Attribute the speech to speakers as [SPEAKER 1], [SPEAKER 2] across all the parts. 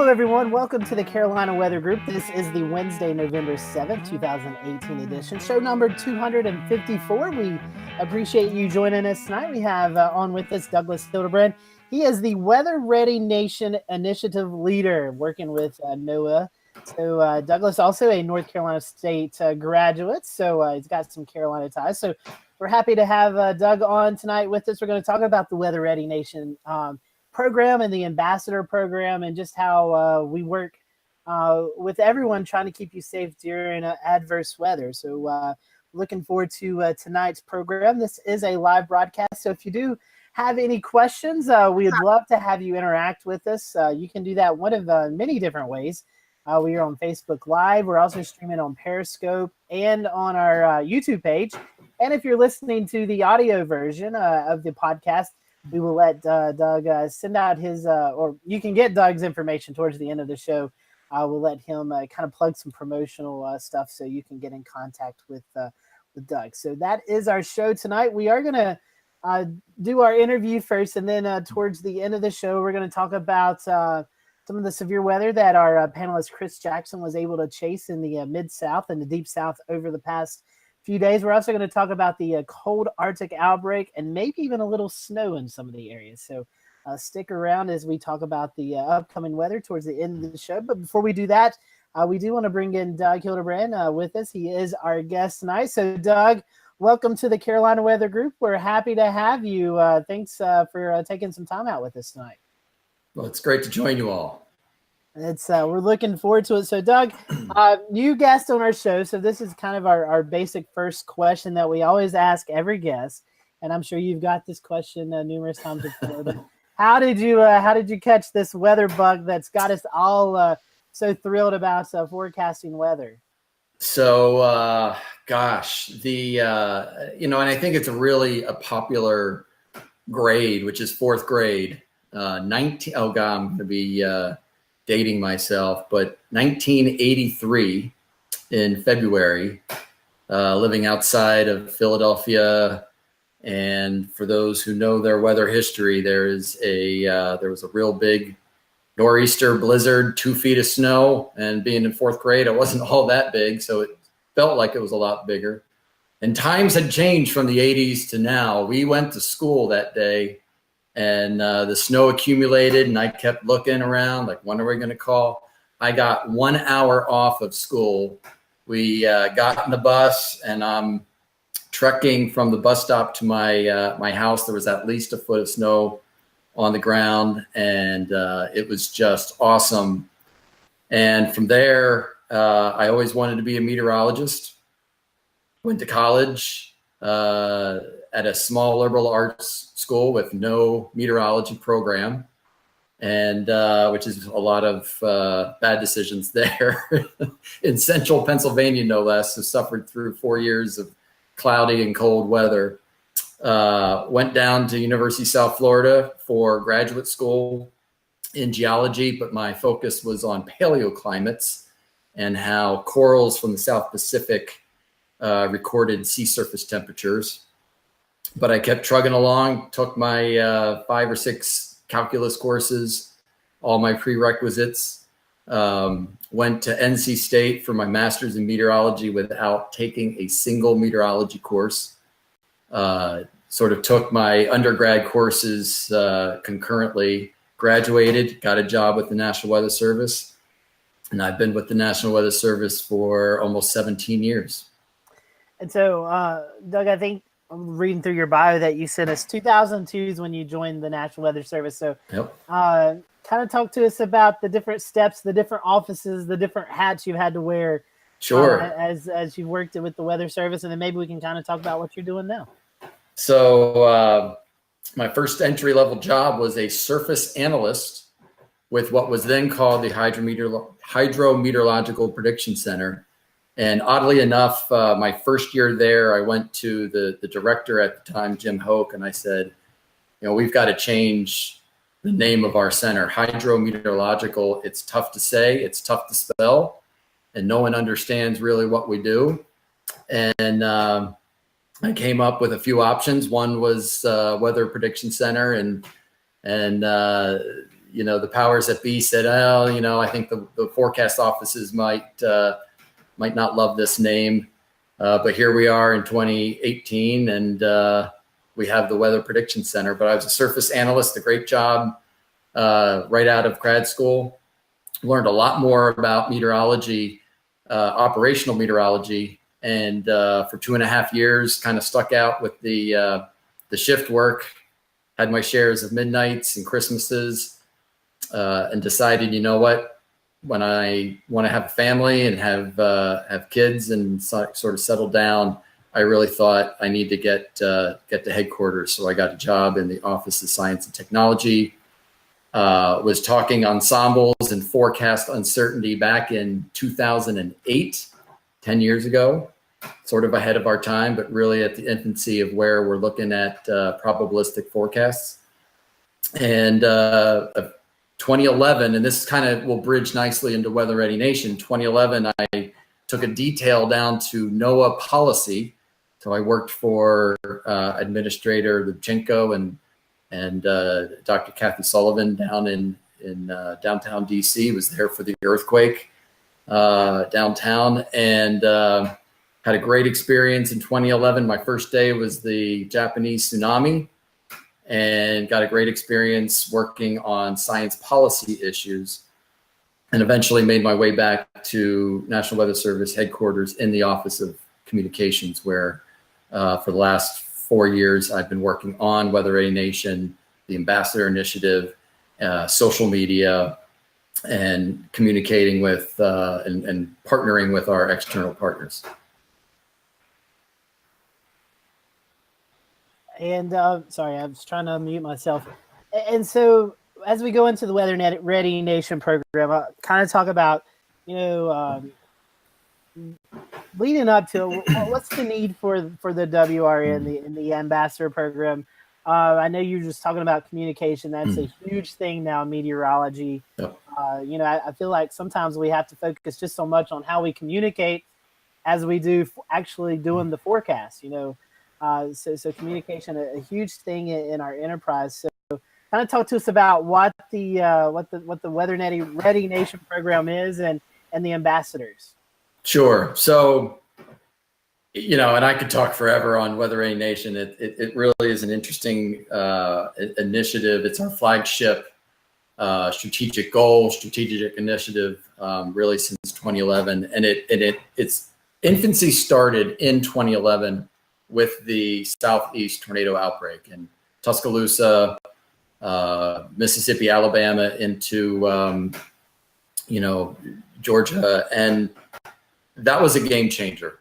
[SPEAKER 1] everyone. Welcome to the Carolina Weather Group. This is the Wednesday, November 7th, 2018 edition, show number 254. We appreciate you joining us tonight. We have on with us Douglas Hilderbrand. He is the Weather-Ready Nation Initiative leader working with NOAA. So Douglas also a North Carolina State graduate, so he's got some Carolina ties. So we're happy to have Doug on tonight with us. We're going to talk about the Weather-Ready Nation program and the ambassador program and just how we work with everyone trying to keep you safe during adverse weather. So looking forward to tonight's program. This is a live broadcast, so if you do have any questions, we would love to have you interact with us. You can do that one of many different ways. We are on Facebook Live. We're also streaming on Periscope and on our YouTube page. And if you're listening to the audio version of the podcast, we will let Doug send out his, or you can get Doug's information towards the end of the show. We'll let him kind of plug some promotional stuff so you can get in contact with Doug. So that is our show tonight. We are going to do our interview first, and then towards the end of the show, we're going to talk about some of the severe weather that our panelist Chris Jackson was able to chase in the Mid-South and the Deep South over the past few days. We're also going to talk about the cold Arctic outbreak and maybe even a little snow in some of the areas. So stick around as we talk about the upcoming weather towards the end of the show. But before we do that, we do want to bring in Doug Hilderbrand with us. He is our guest tonight. So Doug, welcome to the Carolina Weather Group. We're happy to have you. Thanks for taking some time out with us tonight.
[SPEAKER 2] Well, it's great to join you all.
[SPEAKER 1] It's we're looking forward to it. So, Doug, new guest on our show. So this is kind of our basic first question that we always ask every guest, and I'm sure you've got this question numerous times before. But how did you catch this weather bug that's got us all so thrilled about forecasting weather?
[SPEAKER 2] So, and I think it's a popular grade, which is fourth grade. I'm going to be dating myself, but 1983 in February, living outside of Philadelphia. And for those who know their weather history, there was a real big nor'easter blizzard, 2 feet of snow, and being in fourth grade, it wasn't all that big. So it felt like it was a lot bigger. And times had changed from the 80s to now. We went to school that day, and the snow accumulated, and I kept looking around like, when are we going to call? I got 1 hour off of school. We got in the bus, and I'm trekking from the bus stop to my house. There was at least a foot of snow on the ground, and it was just awesome. And from there, I always wanted to be a meteorologist. Went to college at a small liberal arts school with no meteorology program, and which is a lot of bad decisions there in central Pennsylvania, no less, who suffered through 4 years of cloudy and cold weather. Went down to University of South Florida for graduate school in geology, but my focus was on paleoclimates and how corals from the South Pacific recorded sea surface temperatures. But I kept trugging along, took my 5 or 6 calculus courses, all my prerequisites, went to NC State for my master's in meteorology without taking a single meteorology course. Sort of took my undergrad courses concurrently, graduated, got a job with the National Weather Service, and I've been with the National Weather Service for almost 17 years.
[SPEAKER 1] And so, Doug, I think I'm reading through your bio that you sent us 2002 is when you joined the National Weather Service. So
[SPEAKER 2] yep.
[SPEAKER 1] Kind of talk to us about the different steps, the different offices, the different hats you've had to wear.
[SPEAKER 2] Sure.
[SPEAKER 1] As you've worked with the Weather Service, and then maybe we can kind of talk about what you're doing now.
[SPEAKER 2] So my first entry-level job was a surface analyst with what was then called the Hydrometeorological Prediction Center. And oddly enough, my first year there, I went to the director at the time, Jim Hoke, and I said, we've got to change the name of our center. Hydrometeorological, it's tough to say, it's tough to spell, and no one understands really what we do. And I came up with a few options. One was Weather Prediction Center, and the powers that be said, oh, I think the forecast offices might not love this name. But here we are in 2018, and we have the Weather Prediction Center. But I was a surface analyst, a great job right out of grad school. Learned a lot more about meteorology, operational meteorology, and for 2.5 years, kind of stuck out with the shift work. Had my shares of midnights and Christmases, and decided, you know what, when I want to have a family and have kids and sort of settle down, I really thought I need to get to headquarters. So I got a job in the Office of Science and Technology. Was talking ensembles and forecast uncertainty back in 2008, 10 years ago, sort of ahead of our time, but really at the infancy of where we're looking at probabilistic forecasts. And 2011, and this kind of will bridge nicely into Weather-Ready Nation, 2011, I took a detail down to NOAA policy. So I worked for Administrator Lubchenko and Dr. Kathy Sullivan down in downtown DC. Was there for the earthquake downtown, and had a great experience in 2011. My first day was the Japanese tsunami, and got a great experience working on science policy issues, and eventually made my way back to National Weather Service headquarters in the Office of Communications, where for the last 4 years I've been working on Weather-Ready Nation, the Ambassador Initiative, social media, and communicating with and partnering with our external partners.
[SPEAKER 1] And sorry, I was trying to unmute myself. And so as we go into the Weather-Ready Nation program, I kind of talk about, leading up to what's the need for the WRN in the Ambassador program. I know you're just talking about communication. That's a huge thing now in meteorology. Yep. I feel like sometimes we have to focus just so much on how we communicate as we do actually doing the forecast. So communication a huge thing in our enterprise. So kind of talk to us about what the Weather-Ready Nation program is and the ambassadors.
[SPEAKER 2] Sure. So, and I could talk forever on Weather-Ready Nation. It really is an interesting initiative. It's our flagship strategic goal, strategic initiative, really since 2011. And its infancy started in 2011 with the Southeast tornado outbreak in Tuscaloosa, Mississippi, Alabama, into Georgia, and that was a game changer,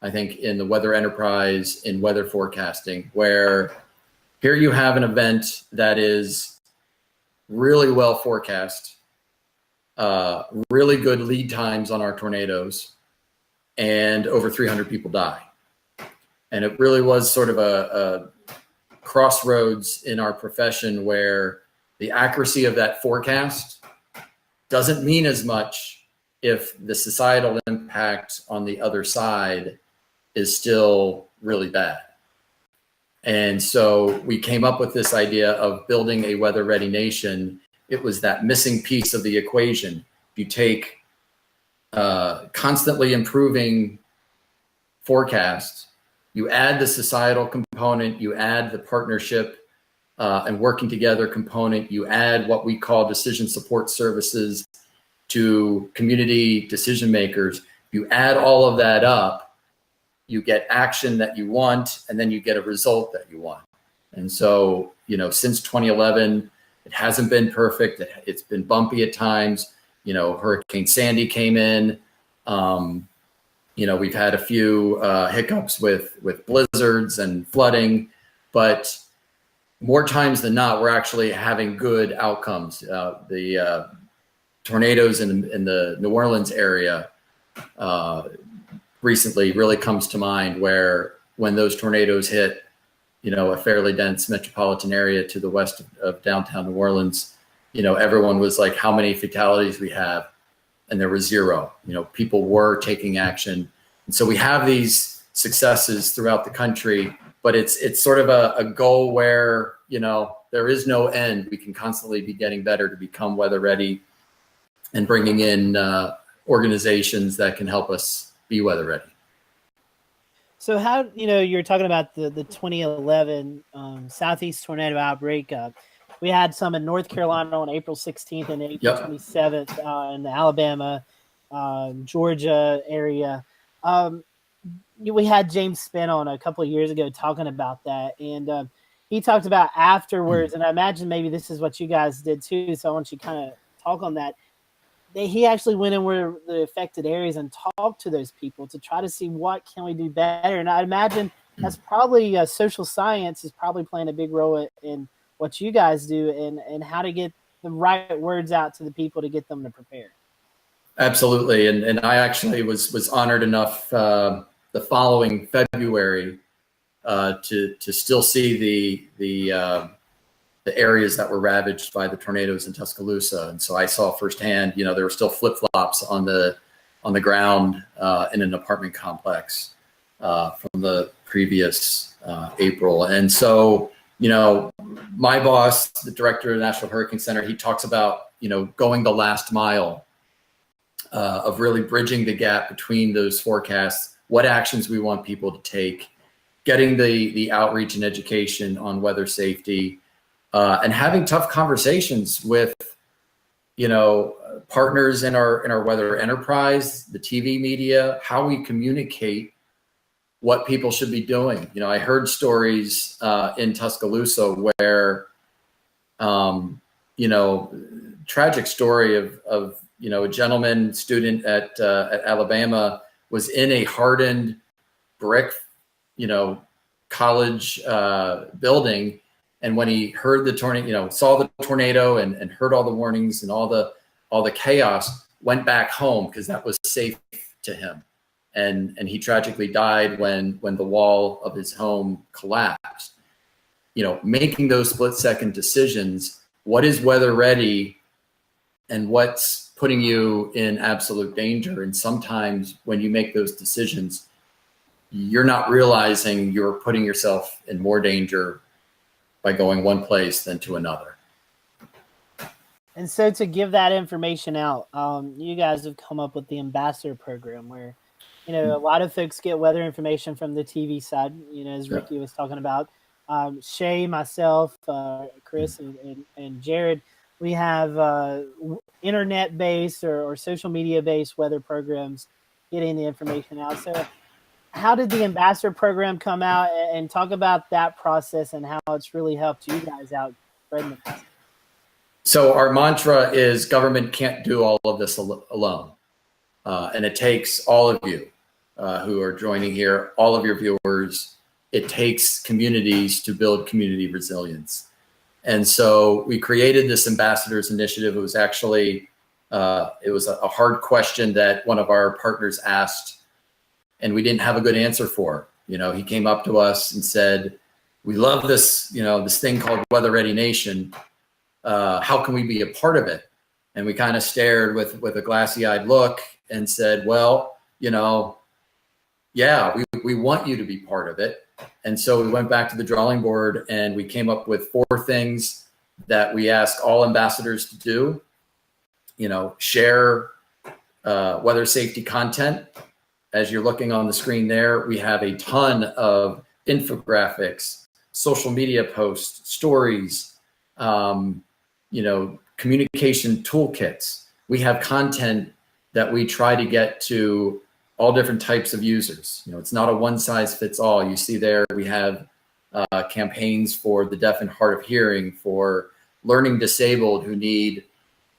[SPEAKER 2] I think, in the weather enterprise, in weather forecasting, where here you have an event that is really well forecast, really good lead times on our tornadoes, and over 300 people die. And it really was sort of a crossroads in our profession where the accuracy of that forecast doesn't mean as much if the societal impact on the other side is still really bad. And so we came up with this idea of building a weather-ready nation. It was that missing piece of the equation. You take constantly improving forecasts, you add the societal component, you add the partnership and working together component, you add what we call decision support services to community decision makers. You add all of that up, you get action that you want, and then you get a result that you want. And so, since 2011, it hasn't been perfect. It's been bumpy at times. Hurricane Sandy came in. We've had a few hiccups with blizzards and flooding, but more times than not, we're actually having good outcomes. The tornadoes in the New Orleans area recently really comes to mind, where when those tornadoes hit, a fairly dense metropolitan area to the west of downtown New Orleans, everyone was like, how many fatalities we have? And there was zero. People were taking action. And so we have these successes throughout the country, but it's sort of a goal where, there is no end. We can constantly be getting better to become weather ready and bringing in organizations that can help us be weather ready.
[SPEAKER 1] So how, you're talking about the 2011 Southeast tornado outbreak. We had some in North Carolina on April 16th and April 27th in the Alabama, Georgia area. We had James Spinn on a couple of years ago talking about that. And he talked about afterwards, and I imagine maybe this is what you guys did too. So I want you to kind of talk on that. He actually went in where the affected areas and talked to those people to try to see what can we do better. And I imagine that's probably social science is probably playing a big role in what you guys do and how to get the right words out to the people to get them to prepare.
[SPEAKER 2] Absolutely. And I actually was honored enough the following February to still see the areas that were ravaged by the tornadoes in Tuscaloosa. And so I saw firsthand, there were still flip-flops on the ground in an apartment complex from the previous April. And so, my boss, the director of the National Hurricane Center, he talks about, going the last mile of really bridging the gap between those forecasts, what actions we want people to take, getting the outreach and education on weather safety, and having tough conversations with, partners in our weather enterprise, the TV media, how we communicate what people should be doing. I heard stories in Tuscaloosa where, tragic story of a gentleman student at Alabama was in a hardened brick, college building. And when he heard the tornado, saw the tornado and heard all the warnings and all the chaos, went back home because that was safe to him. And he tragically died when the wall of his home collapsed. Making those split-second decisions, what is weather ready and what's putting you in absolute danger. And sometimes when you make those decisions, you're not realizing you're putting yourself in more danger by going one place than to another.
[SPEAKER 1] And so to give that information out, you guys have come up with the Ambassador program where, a lot of folks get weather information from the TV side, as Ricky was talking about. Shay, myself, Chris, and Jared, we have internet-based or social media-based weather programs getting the information out. So how did the Ambassador program come out, and talk about that process and how it's really helped you guys out spreading the message?
[SPEAKER 2] So our mantra is government can't do all of this alone. And it takes all of you who are joining here, all of your viewers. It takes communities to build community resilience. And so we created this Ambassadors Initiative. It was actually, it was a hard question that one of our partners asked, and we didn't have a good answer for. He came up to us and said, we love this, this thing called Weather-Ready Nation. How can we be a part of it? And we kind of stared with a glassy-eyed look and said, well, yeah, we want you to be part of it. And so we went back to the drawing board and we came up with 4 things that we ask all ambassadors to do. Share weather safety content. As you're looking on the screen there, we have a ton of infographics, social media posts, stories, communication toolkits. We have content that we try to get to all different types of users. It's not a one size fits all. You see there, we have campaigns for the deaf and hard of hearing, for learning disabled who need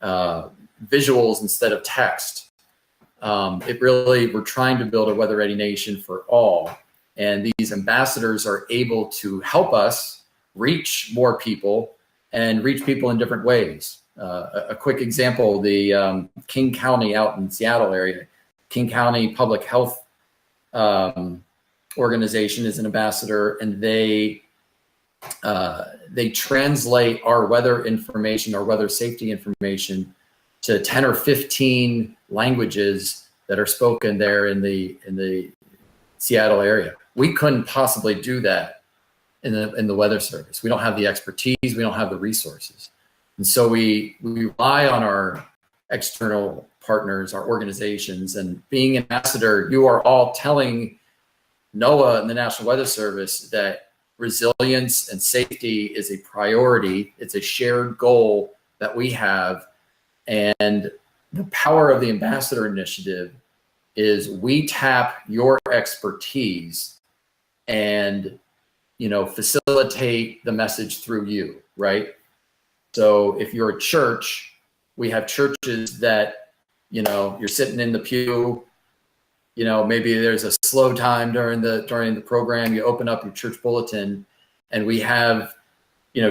[SPEAKER 2] visuals instead of text. We're trying to build a weather ready nation for all. And these ambassadors are able to help us reach more people and reach people in different ways. A quick example, the King County out in Seattle area, King County Public Health Organization is an ambassador, and they translate our weather information, our weather safety information, to 10 or 15 languages that are spoken there in the Seattle area. We couldn't possibly do that in the Weather Service. We don't have the expertise. We don't have the resources. And so we rely on our external partners, our organizations, and being an ambassador, you are all telling NOAA and the National Weather Service that resilience and safety is a priority. It's a shared goal that we have. And the power of the Ambassador Initiative is we tap your expertise and, facilitate the message through you, right? So if you're a church, we have churches that, you're sitting in the pew, maybe there's a slow time during the program, you open up your church bulletin, and we have,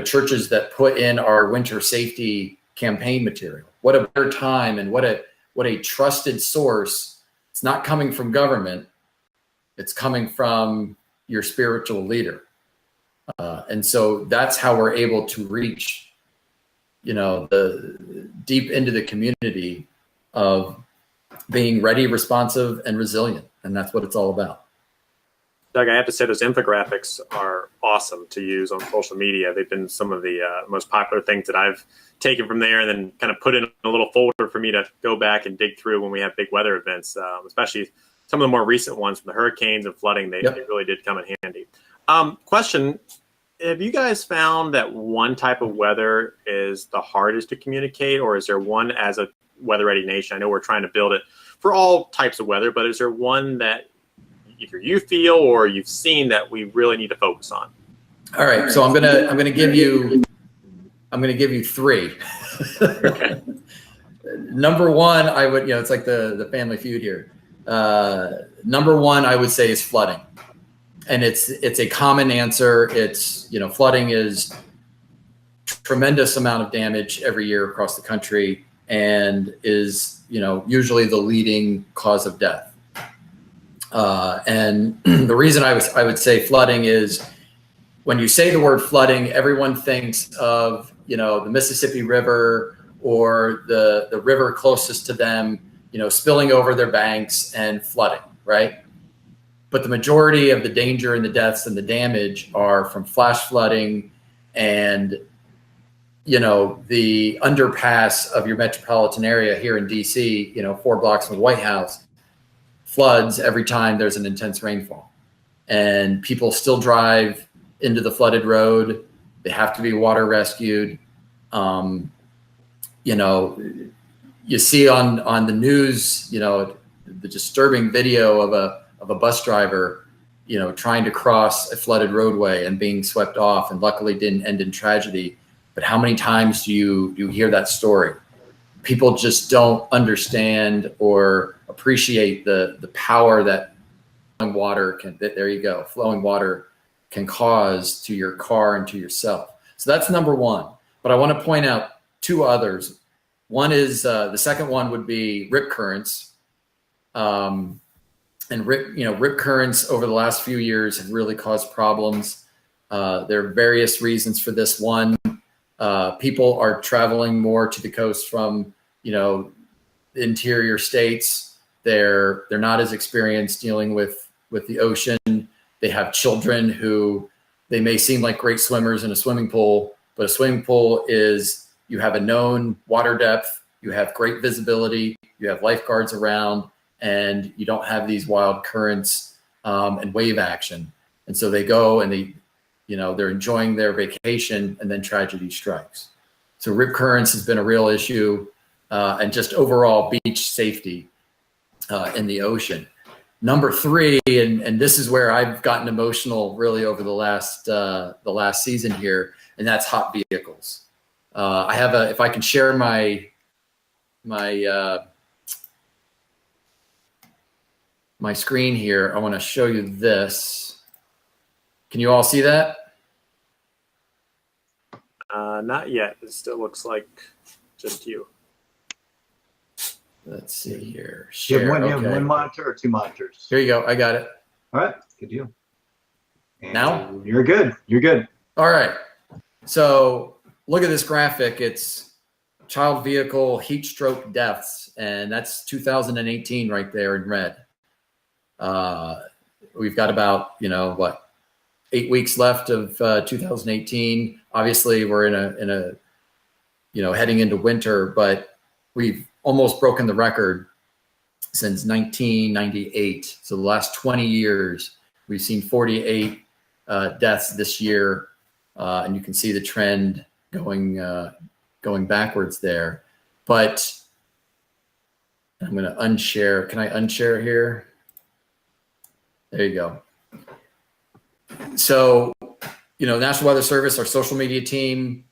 [SPEAKER 2] churches that put in our winter safety campaign material. What a better time, and what a trusted source. It's not coming from government, it's coming from your spiritual leader. And so that's how we're able to reach, the deep into the community of being ready, responsive, and resilient. And that's what it's all about.
[SPEAKER 3] Doug, I have to say those infographics are awesome to use on social media. They've been some of the most popular things that I've taken from there and then kind of put in a little folder for me to go back and dig through when we have big weather events, especially some of the more recent ones from the hurricanes and flooding. They really did come in handy. Question, have you guys found that one type of weather is the hardest to communicate, or is there one as a weather-ready nation? I know we're trying to build it for all types of weather, but is there one that either you feel or you've seen that we really need to focus on?
[SPEAKER 2] All right, so I'm gonna give you three.
[SPEAKER 3] Okay.
[SPEAKER 2] Number one, I would, it's like the Family Feud here. Number one, I would say, is flooding, and it's a common answer. It's flooding is tremendous amount of damage every year across the country, and is usually the leading cause of death. And the reason I would say flooding is, when you say the word flooding, everyone thinks of the Mississippi River or the river closest to them, spilling over their banks and flooding, right? But the majority of the danger and the deaths and the damage are from flash flooding and the underpass of your metropolitan area here in DC, 4 blocks from the White House, floods every time there's an intense rainfall. And people still drive into the flooded road. They have to be water rescued. You see on the news, the disturbing video of a bus driver, trying to cross a flooded roadway and being swept off, and luckily didn't end in tragedy. But how many times do you hear that story? People just don't understand or appreciate the power that flowing water can cause to your car and to yourself. So that's number one. But I want to point out two others. One is the second one would be rip currents. And rip currents over the last few years have really caused problems. There are various reasons for this. One, people are traveling more to the coast from interior states. They're not as experienced dealing with the ocean. They have children who, they may seem like great swimmers in a swimming pool, but a swimming pool is, you have a known water depth, you have great visibility, you have lifeguards around, and you don't have these wild currents and wave action. And so they go and they're enjoying their vacation, and then tragedy strikes. So rip currents has been a real issue, and just overall beach safety in the ocean. Number three, and this is where I've gotten emotional really over the last season here, and that's hot vehicles. I have if I can share my screen here, I want to show you this. Can you all see that?
[SPEAKER 3] Not yet. It still looks like just you.
[SPEAKER 2] Let's see here.
[SPEAKER 4] Share. You have one monitor or two monitors?
[SPEAKER 2] Here you go. I got it.
[SPEAKER 4] All right. Good deal. And
[SPEAKER 2] now?
[SPEAKER 4] You're good. You're good.
[SPEAKER 2] All right. So look at this graphic. It's child vehicle heat stroke deaths, and that's 2018 right there in red. We've got about, 8 weeks left of 2018. Obviously, we're in a heading into winter, but we've almost broken the record since 1998. So the last 20 years, we've seen 48 deaths this year, and you can see the trend going backwards there. But I'm going to unshare. Can I unshare here? There you go. So, National Weather Service, our social media team,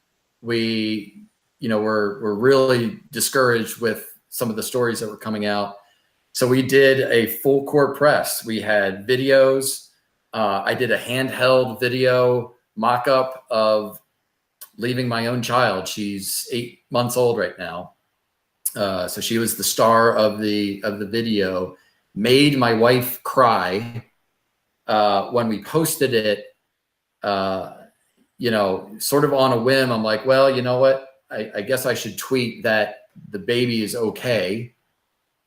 [SPEAKER 2] we're really discouraged with some of the stories that were coming out. So we did a full court press. We had videos. I did a handheld video mock-up of leaving my own child. She's 8 months old right now. So she was the star of the video. Made my wife cry when we posted it. Sort of on a whim. I'm like, well, you know what? I guess I should tweet that the baby is okay,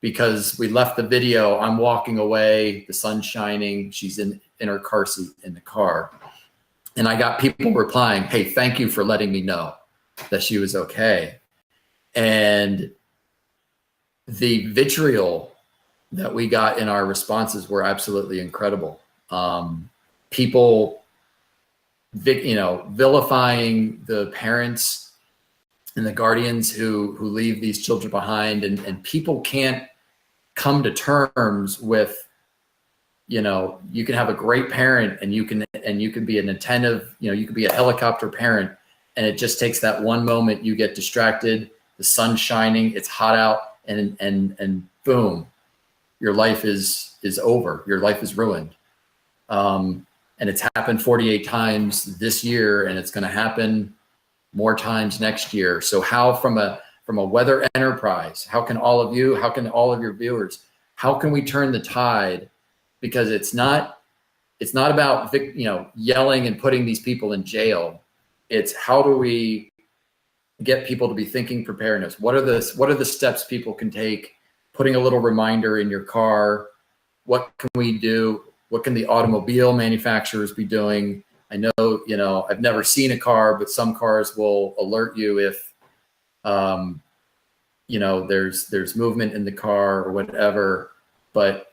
[SPEAKER 2] because we left the video. I'm walking away, the sun's shining. She's in her car seat in the car. And I got people replying, hey, thank you for letting me know that she was okay. And the vitriol that we got in our responses were absolutely incredible. People, vilifying the parents and the guardians who leave these children behind, and people can't come to terms with, you can have a great parent and you can be an attentive, you can be a helicopter parent, and it just takes that one moment. You get distracted, the sun's shining, it's hot out, and boom, your life is over. Your life is ruined. And it's happened 48 times this year, and it's going to happen more times next year. So how, from a weather enterprise, how can all of your viewers, how can we turn the tide? Because it's not about, yelling and putting these people in jail. It's how do we get people to be thinking preparedness? What are the steps people can take? Putting a little reminder in your car. What can we do? What can the automobile manufacturers be doing? I know, I've never seen a car, but some cars will alert you if, there's movement in the car or whatever. But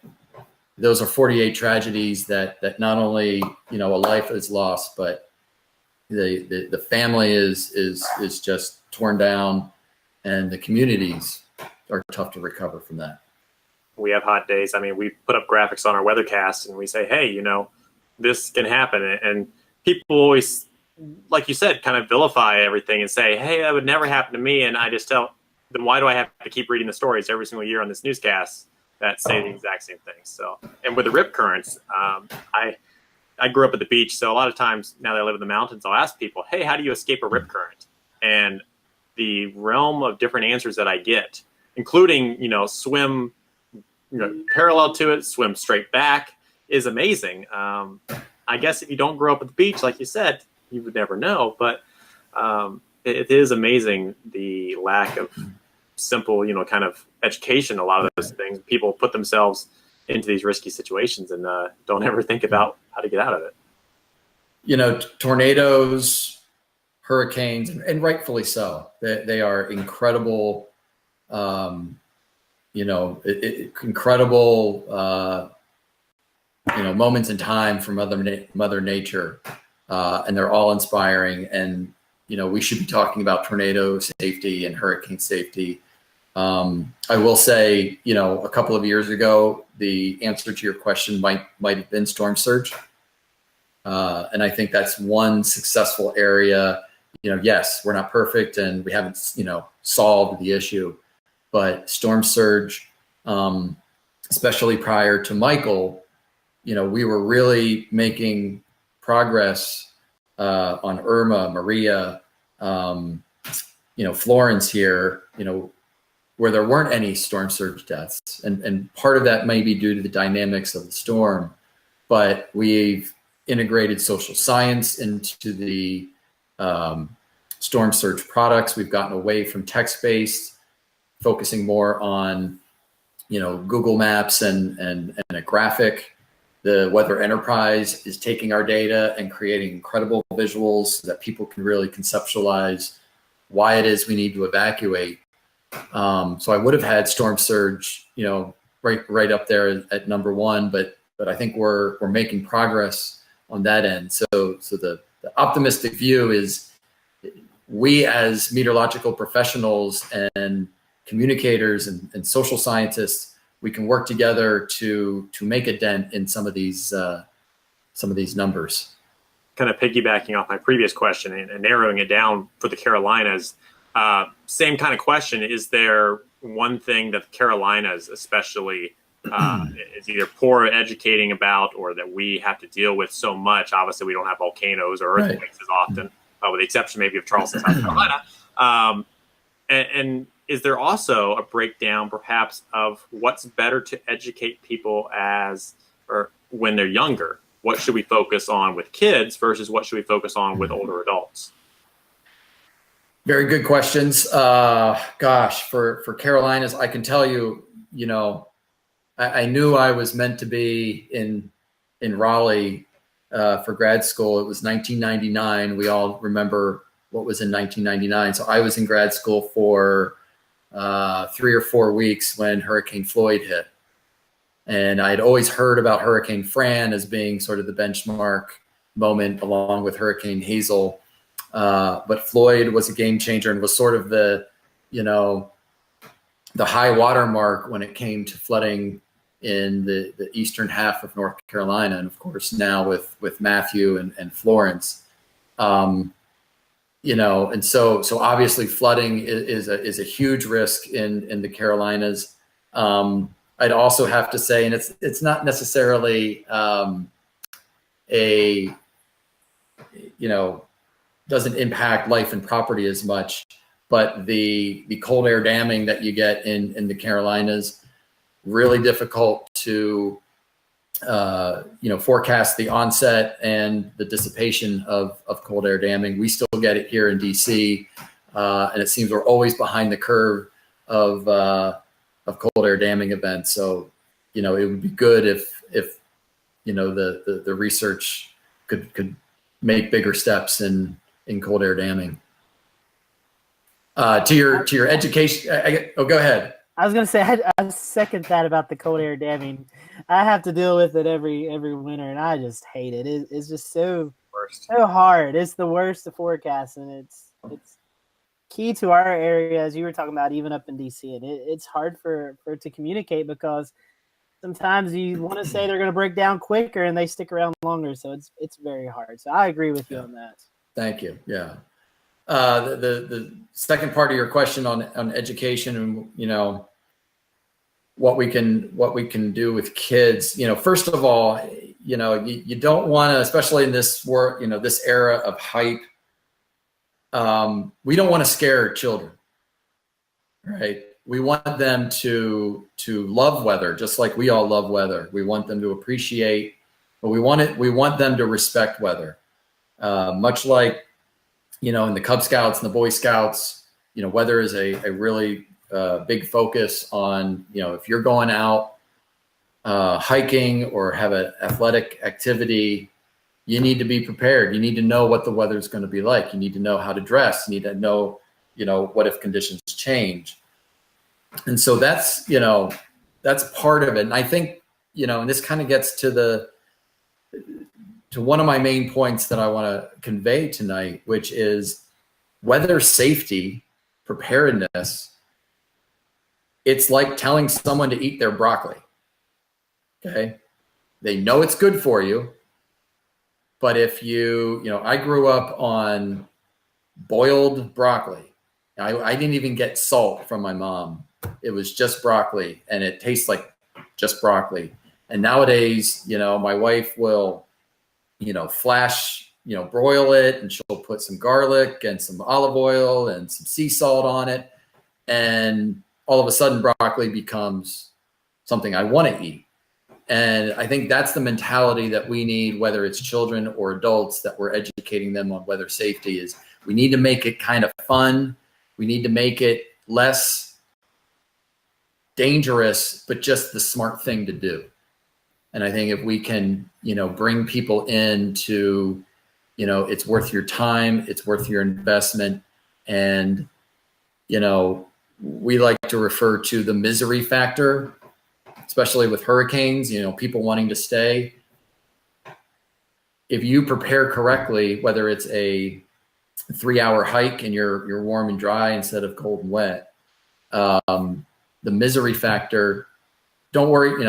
[SPEAKER 2] those are 48 tragedies that not only, a life is lost, but the family is just torn down, and the communities are tough to recover from that.
[SPEAKER 3] We have hot days. I mean, we put up graphics on our weathercast and we say, hey, this can happen. And people always, like you said, kind of vilify everything and say, hey, that would never happen to me. And I just tell them, why do I have to keep reading the stories every single year on this newscast that say the exact same thing? So, and with the rip currents, I grew up at the beach. So a lot of times now that I live in the mountains, I'll ask people, hey, how do you escape a rip current? And the realm of different answers that I get, including, swim parallel to it, swim straight back, is amazing. I guess if you don't grow up at the beach, like you said, you would never know. But it is amazing the lack of simple, kind of education. A lot of those things, people put themselves into these risky situations and don't ever think about how to get out of it.
[SPEAKER 2] Tornadoes, hurricanes, and rightfully so. They are incredible. Incredible, moments in time from Mother Nature, and they're all inspiring. And we should be talking about tornado safety and hurricane safety. I will say, a couple of years ago, the answer to your question might have been storm surge, and I think that's one successful area. Yes, we're not perfect, and we haven't solved the issue. But storm surge, especially prior to Michael, we were really making progress on Irma, Maria, Florence here, where there weren't any storm surge deaths. And part of that may be due to the dynamics of the storm, but we've integrated social science into the storm surge products. We've gotten away from text-based, focusing more on, Google Maps and a graphic. The weather enterprise is taking our data and creating incredible visuals so that people can really conceptualize why it is we need to evacuate. So I would have had storm surge, right up there at number one, but I think we're making progress on that end. So the optimistic view is we as meteorological professionals and communicators and social scientists, we can work together to make a dent in some of these numbers.
[SPEAKER 3] Kind of piggybacking off my previous question and narrowing it down for the Carolinas, same kind of question. Is there one thing that the Carolinas especially is either poor at educating about, or that we have to deal with so much? Obviously, we don't have volcanoes or earthquakes as often, with the exception maybe of Charleston, South Carolina. And is there also a breakdown perhaps of what's better to educate people or when they're younger? What should we focus on with kids versus what should we focus on with older adults?
[SPEAKER 2] Very good questions. For Carolinas, I can tell you, I knew I was meant to be in Raleigh for grad school. It was 1999. We all remember what was in 1999. So I was in grad school for 3 or 4 weeks when Hurricane Floyd hit. And I'd always heard about Hurricane Fran as being sort of the benchmark moment along with Hurricane Hazel. But Floyd was a game changer and was sort of the high water mark when it came to flooding in the eastern half of North Carolina. And of course, now with Matthew and Florence, and so obviously flooding is a huge risk in the Carolinas. I'd also have to say, and it's not necessarily doesn't impact life and property as much, but the cold air damming that you get in the Carolinas, really difficult to forecast the onset and the dissipation of cold air damming. We still get it here in DC, and it seems we're always behind the curve of cold air damming events. So, it would be good if the research could make bigger steps in cold air damming. To your education, go ahead.
[SPEAKER 1] I was going to say, I second that about the cold air damming. I have to deal with it every winter, and I just hate it. It's just so hard. It's the worst to forecast, and it's key to our area, as you were talking about, even up in DC. And it's hard for it to communicate because sometimes you want to say they're going to break down quicker, and they stick around longer. So it's very hard. So I agree with you on that. Thank you.
[SPEAKER 2] Yeah. The second part of your question on education and what we can do with kids. First of all, you don't want to, especially in this this era of hype. We don't want to scare children, right? We want them to love weather, just like we all love weather. We want them to appreciate, but we want them to respect weather, much like. In the Cub Scouts and the Boy Scouts, weather is a really big focus on, if you're going out hiking or have an athletic activity, you need to be prepared. You need to know what the weather is going to be like. You need to know how to dress. You need to know, what if conditions change. And so that's part of it. And I think, and this kind of gets to one of my main points that I want to convey tonight, which is weather safety, preparedness. It's like telling someone to eat their broccoli. Okay. They know it's good for you. But if I grew up on boiled broccoli. I didn't even get salt from my mom. It was just broccoli, and it tastes like just broccoli. And nowadays, my wife will flash, broil it, and she'll put some garlic and some olive oil and some sea salt on it. And all of a sudden broccoli becomes something I want to eat. And I think that's the mentality that we need, whether it's children or adults, that we're educating them on weather safety. Is we need to make it kind of fun. We need to make it less dangerous, but just the smart thing to do. And I think if we can, bring people into, it's worth your time, it's worth your investment. And, we like to refer to the misery factor, especially with hurricanes, people wanting to stay. If you prepare correctly, whether it's a 3-hour hike and you're warm and dry instead of cold and wet, the misery factor, don't worry,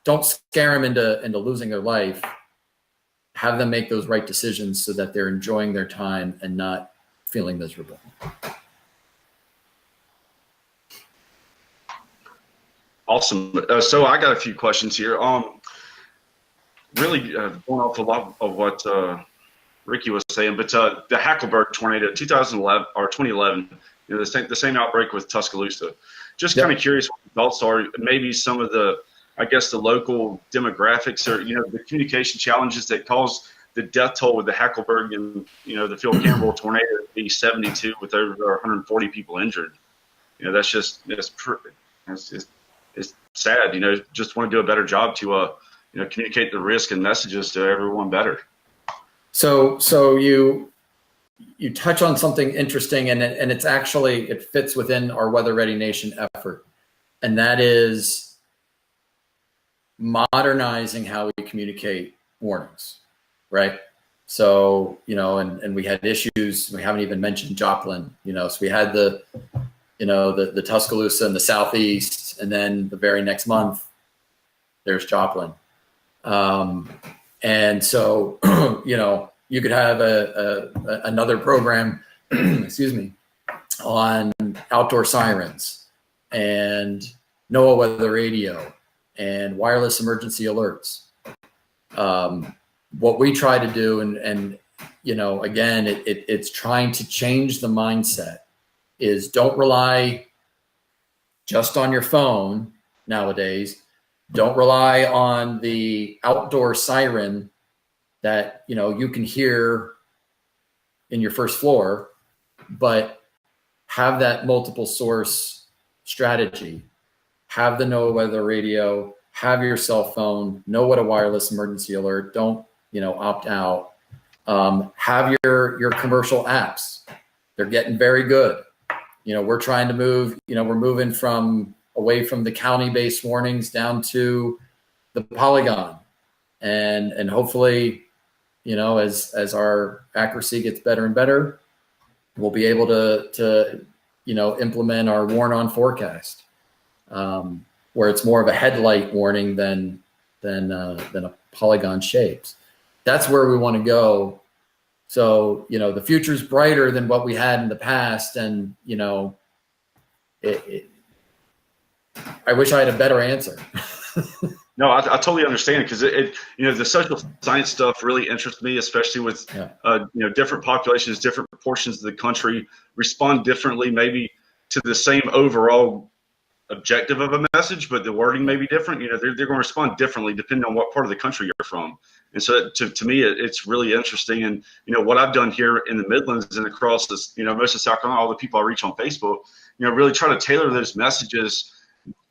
[SPEAKER 2] don't scare them into losing their life. Have them make those right decisions so that they're enjoying their time and not feeling miserable.
[SPEAKER 5] Awesome. So I got a few questions here. Really going off a lot of what Ricky was saying, but the Hackleburg tornado, 2011 or 2011, the same outbreak with Tuscaloosa. Just kind of curious what your thoughts are. Maybe some of the, I guess, the local demographics or the communication challenges that caused the death toll with the Hackleburg and the Phil Campbell tornado to be 72 with over 140 people injured. That's just it's sad. Just want to do a better job to communicate the risk and messages to everyone better.
[SPEAKER 2] So you touch on something interesting, and it's actually, it fits within our Weather-Ready Nation effort, and that is modernizing how we communicate warnings, right? So, and we had issues, we haven't even mentioned Joplin, so we had the Tuscaloosa in the southeast, and then the very next month, there's Joplin. And so, you could have another program, excuse me, on outdoor sirens and NOAA weather radio and wireless emergency alerts. What we try to do, and again, it's trying to change the mindset, is don't rely just on your phone nowadays. Don't rely on the outdoor siren that you can hear in your first floor, but have that multiple source strategy. Have the NOAA weather radio, have your cell phone, know what a wireless emergency alert, don't opt out. Have your commercial apps. They're getting very good. We're trying to move, we're moving away from the county-based warnings down to the Polygon, and hopefully, as our accuracy gets better and better, we'll be able to implement our warn on forecast, where it's more of a headlight warning than a Polygon shapes. That's where we want to go. So, the future's brighter than what we had in the past. And, I wish I had a better answer.
[SPEAKER 5] No, I totally understand, because the social science stuff really interests me, especially with, different populations, different portions of the country respond differently, maybe to the same overall objective of a message, but the wording may be different. They're going to respond differently depending on what part of the country you're from. And so to me, it's really interesting. And, what I've done here in the Midlands and across this, most of South Carolina, all the people I reach on Facebook, really try to tailor those messages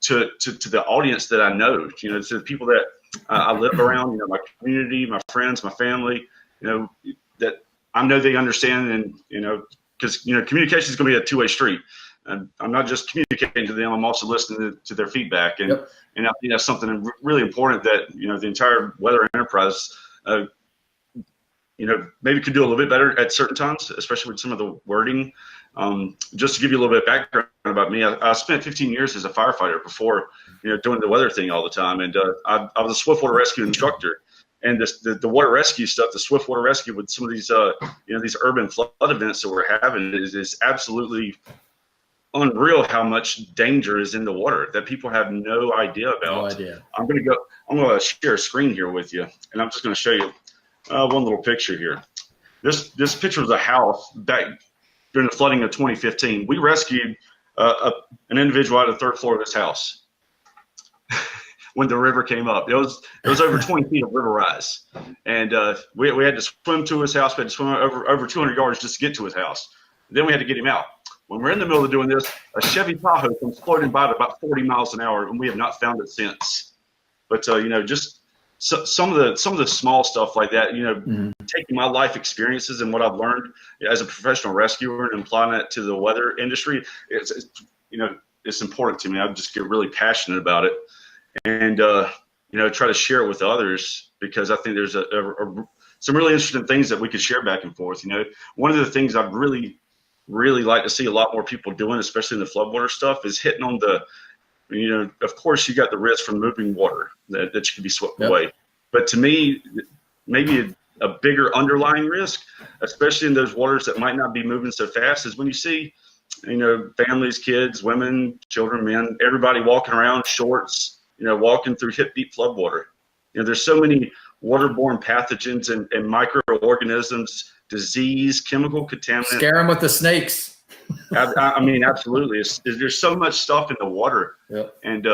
[SPEAKER 5] to the audience that I know, to the people that I live around, my community, my friends, my family, that I know they understand. And, because, communication is going to be a two-way street. And I'm not just communicating to them, I'm also listening to their feedback. And, and I think that's something really important that, the entire weather enterprise, maybe could do a little bit better at certain times, especially with some of the wording. Just to give you a little bit of background about me, I spent 15 years as a firefighter before, doing the weather thing all the time. And I was a swiftwater rescue instructor. And the water rescue stuff, the swiftwater rescue with some of these, these urban flood events that we're having is absolutely unreal how much danger is in the water that people have no idea about.
[SPEAKER 2] No idea.
[SPEAKER 5] I'm going to share a screen here with you, and I'm just going to show you one little picture here. This picture was a house back during the flooding of 2015. We rescued an individual out of the third floor of this house when the river came up. It was over 20 feet of river rise, and we had to swim to his house. We had to swim over 200 yards just to get to his house. Then we had to get him out. When we're in the middle of doing this, a Chevy Tahoe comes floating by at about 40 miles an hour, and we have not found it since. But just some of the small stuff like that, taking my life experiences and what I've learned as a professional rescuer and applying it to the weather industry, it's important to me. I just get really passionate about it, and try to share it with others, because I think there's some really interesting things that we could share back and forth. One of the things I'd really like to see a lot more people doing, especially in the floodwater stuff, is hitting on the, of course you got the risk from moving water that you can be swept away. But to me, maybe a bigger underlying risk, especially in those waters that might not be moving so fast, is when you see, families, kids, women, children, men, everybody walking around shorts, walking through hip deep floodwater. There's so many waterborne pathogens and microorganisms, disease, chemical contaminants.
[SPEAKER 2] Scare them with the snakes.
[SPEAKER 5] I mean, absolutely. There's so much stuff in the water. Yep. And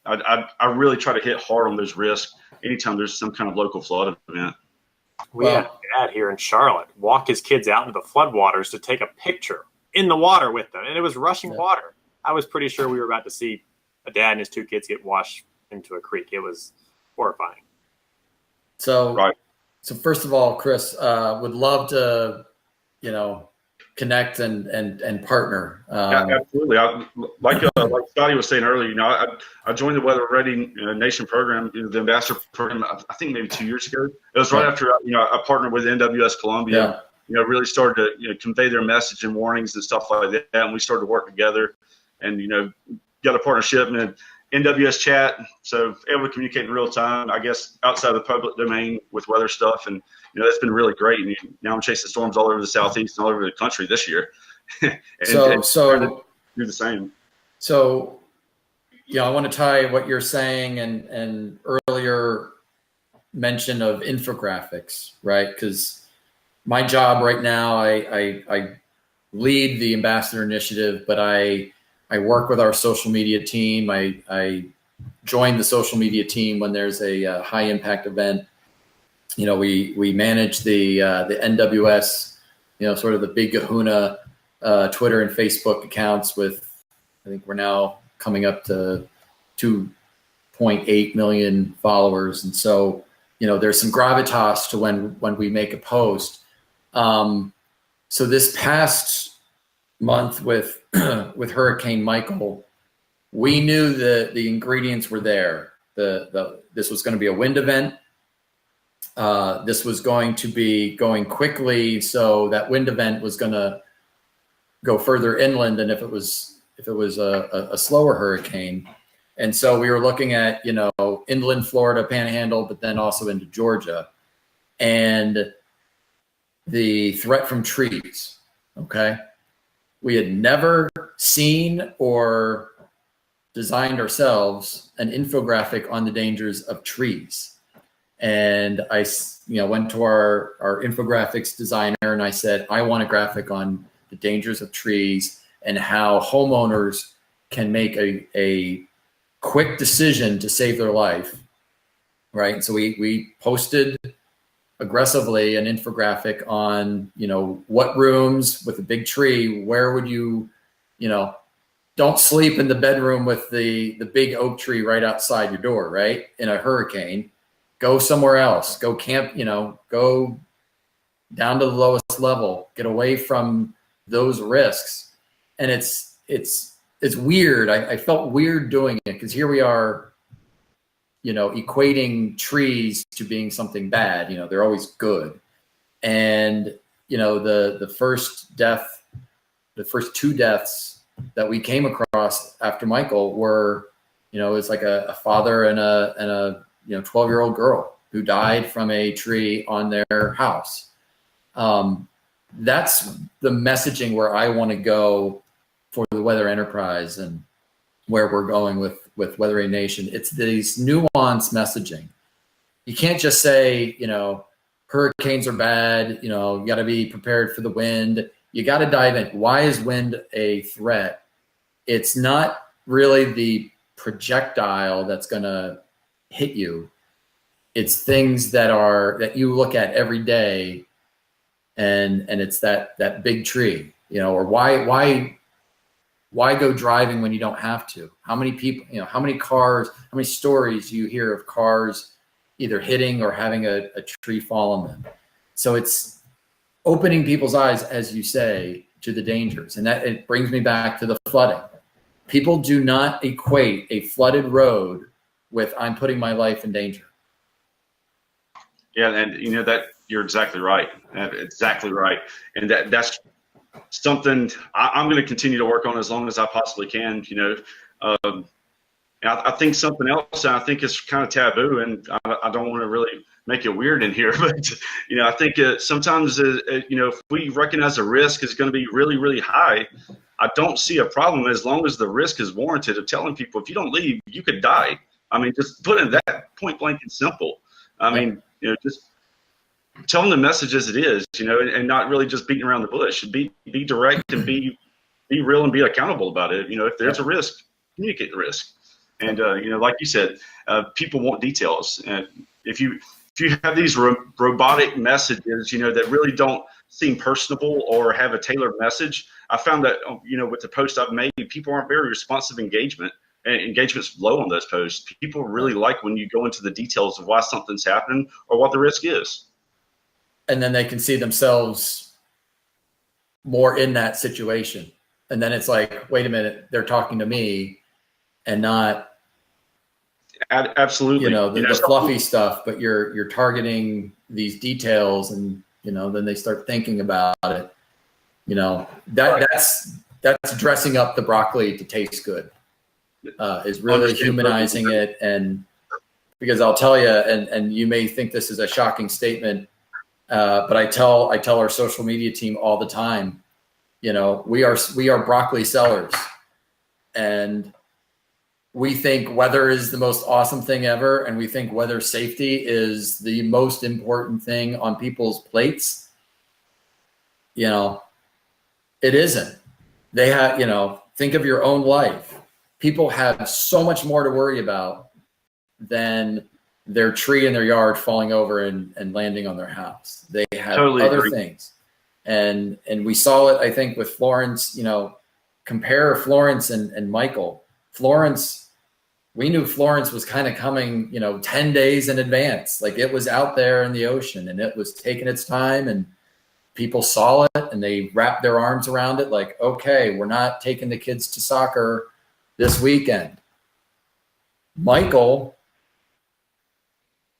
[SPEAKER 5] I really try to hit hard on those risks anytime there's some kind of local flood event.
[SPEAKER 3] We had a dad here in Charlotte walk his kids out into the floodwaters to take a picture in the water with them, and it was rushing water. I was pretty sure we were about to see a dad and his two kids get washed into a creek. It was horrifying.
[SPEAKER 2] So first of all, Chris, would love to, connect and partner.
[SPEAKER 5] Absolutely. Like Scotty was saying earlier, I joined the Weather-Ready Nation program, the Ambassador program, I think maybe 2 years ago. It was right after, I partnered with NWS Columbia, really started to, convey their message and warnings and stuff like that. And we started to work together and, got a partnership and NWS chat. So able to communicate in real time, I guess, outside the public domain with weather stuff. And, that's been really great. And now I'm chasing storms all over the Southeast and all over the country this year. and
[SPEAKER 2] so
[SPEAKER 5] do the same.
[SPEAKER 2] So, I want to tie what you're saying and earlier mention of infographics, right? Because my job right now, I lead the Ambassador Initiative, but I work with our social media team. I join the social media team when there's a high impact event. We manage the NWS, sort of the big kahuna Twitter and Facebook accounts with, I think we're now coming up to 2.8 million followers. And so, there's some gravitas to when we make a post. So this past month with Hurricane Michael, we knew that the ingredients were there. This was going to be a wind event. This was going to be going quickly, so that wind event was going to go further inland than if it was a slower hurricane. And so we were looking at, inland Florida Panhandle, but then also into Georgia, and the threat from trees. Okay. We had never seen or designed ourselves an infographic on the dangers of trees. And I, went to our infographics designer and I said, I want a graphic on the dangers of trees and how homeowners can make a quick decision to save their life. Right. And so we posted aggressively an infographic on, what rooms with a big tree, where would you, don't sleep in the bedroom with the big oak tree right outside your door, right? In a hurricane, go somewhere else, go camp, go down to the lowest level, get away from those risks. And it's weird. I felt weird doing it because here we are, equating trees to being something bad. They're always good. And, the first two deaths that we came across after Michael were, it's like a father and a 12-year-old girl who died from a tree on their house. That's the messaging where I want to go for the weather enterprise and where we're going with Weather-Ready Nation. It's these nuanced messaging. You can't just say, hurricanes are bad, you got to be prepared for the wind. You got to dive in. Why is wind a threat? It's not really the projectile that's going to hit you. It's things that you look at every day, and it's that big tree, or why go driving when you don't have to? How many people, how many cars, how many stories do you hear of cars, either hitting or having a tree fall on them. So it's opening people's eyes, as you say, to the dangers. And that it brings me back to the flooding. People do not equate a flooded road with I'm putting my life in danger.
[SPEAKER 5] Yeah, and you know that you're exactly right. Exactly right. And that's something I'm going to continue to work on as long as I possibly can. You know, I think something else, and I think it's kind of taboo, and I don't want to really make it weird in here, but you know, I think sometimes you know, if we recognize a risk is going to be really, really high, I don't see a problem as long as the risk is warranted of telling people if you don't leave, you could die. I mean, just putting that point blank and simple. I mean, you know, just tell them the message as it is, you know, and not really just beating around the bush. Be direct and be real and be accountable about it. You know, if there's a risk, communicate the risk. And you know, like you said, people want details. And if you have these robotic messages, you know, that really don't seem personable or have a tailored message, I found that, you know, with the posts I've made, people aren't very responsive engagement. And engagement's low on those posts. People really like when you go into the details of why something's happening or what the risk is.
[SPEAKER 2] And then they can see themselves more in that situation. And then it's like, wait a minute, they're talking to me and not,
[SPEAKER 5] absolutely,
[SPEAKER 2] you know, the fluffy stuff, but you're targeting these details, and, you know, then they start thinking about it. You know, that's dressing up the broccoli to taste good. Is really humanizing it. And because I'll tell you, and you may think this is a shocking statement, but I tell our social media team all the time, you know, we are broccoli sellers, and we think weather is the most awesome thing ever, and we think weather safety is the most important thing on people's plates. You know, it isn't. They have, you know, think of your own life. People have so much more to worry about than their tree in their yard falling over and landing on their house. They have other things. And we saw it, I think, with Florence. You know, compare Florence and Michael. Florence, we knew Florence was kind of coming, you know, 10 days in advance. Like, it was out there in the ocean, and it was taking its time, and people saw it and they wrapped their arms around it. Like, okay, we're not taking the kids to soccer this weekend. Michael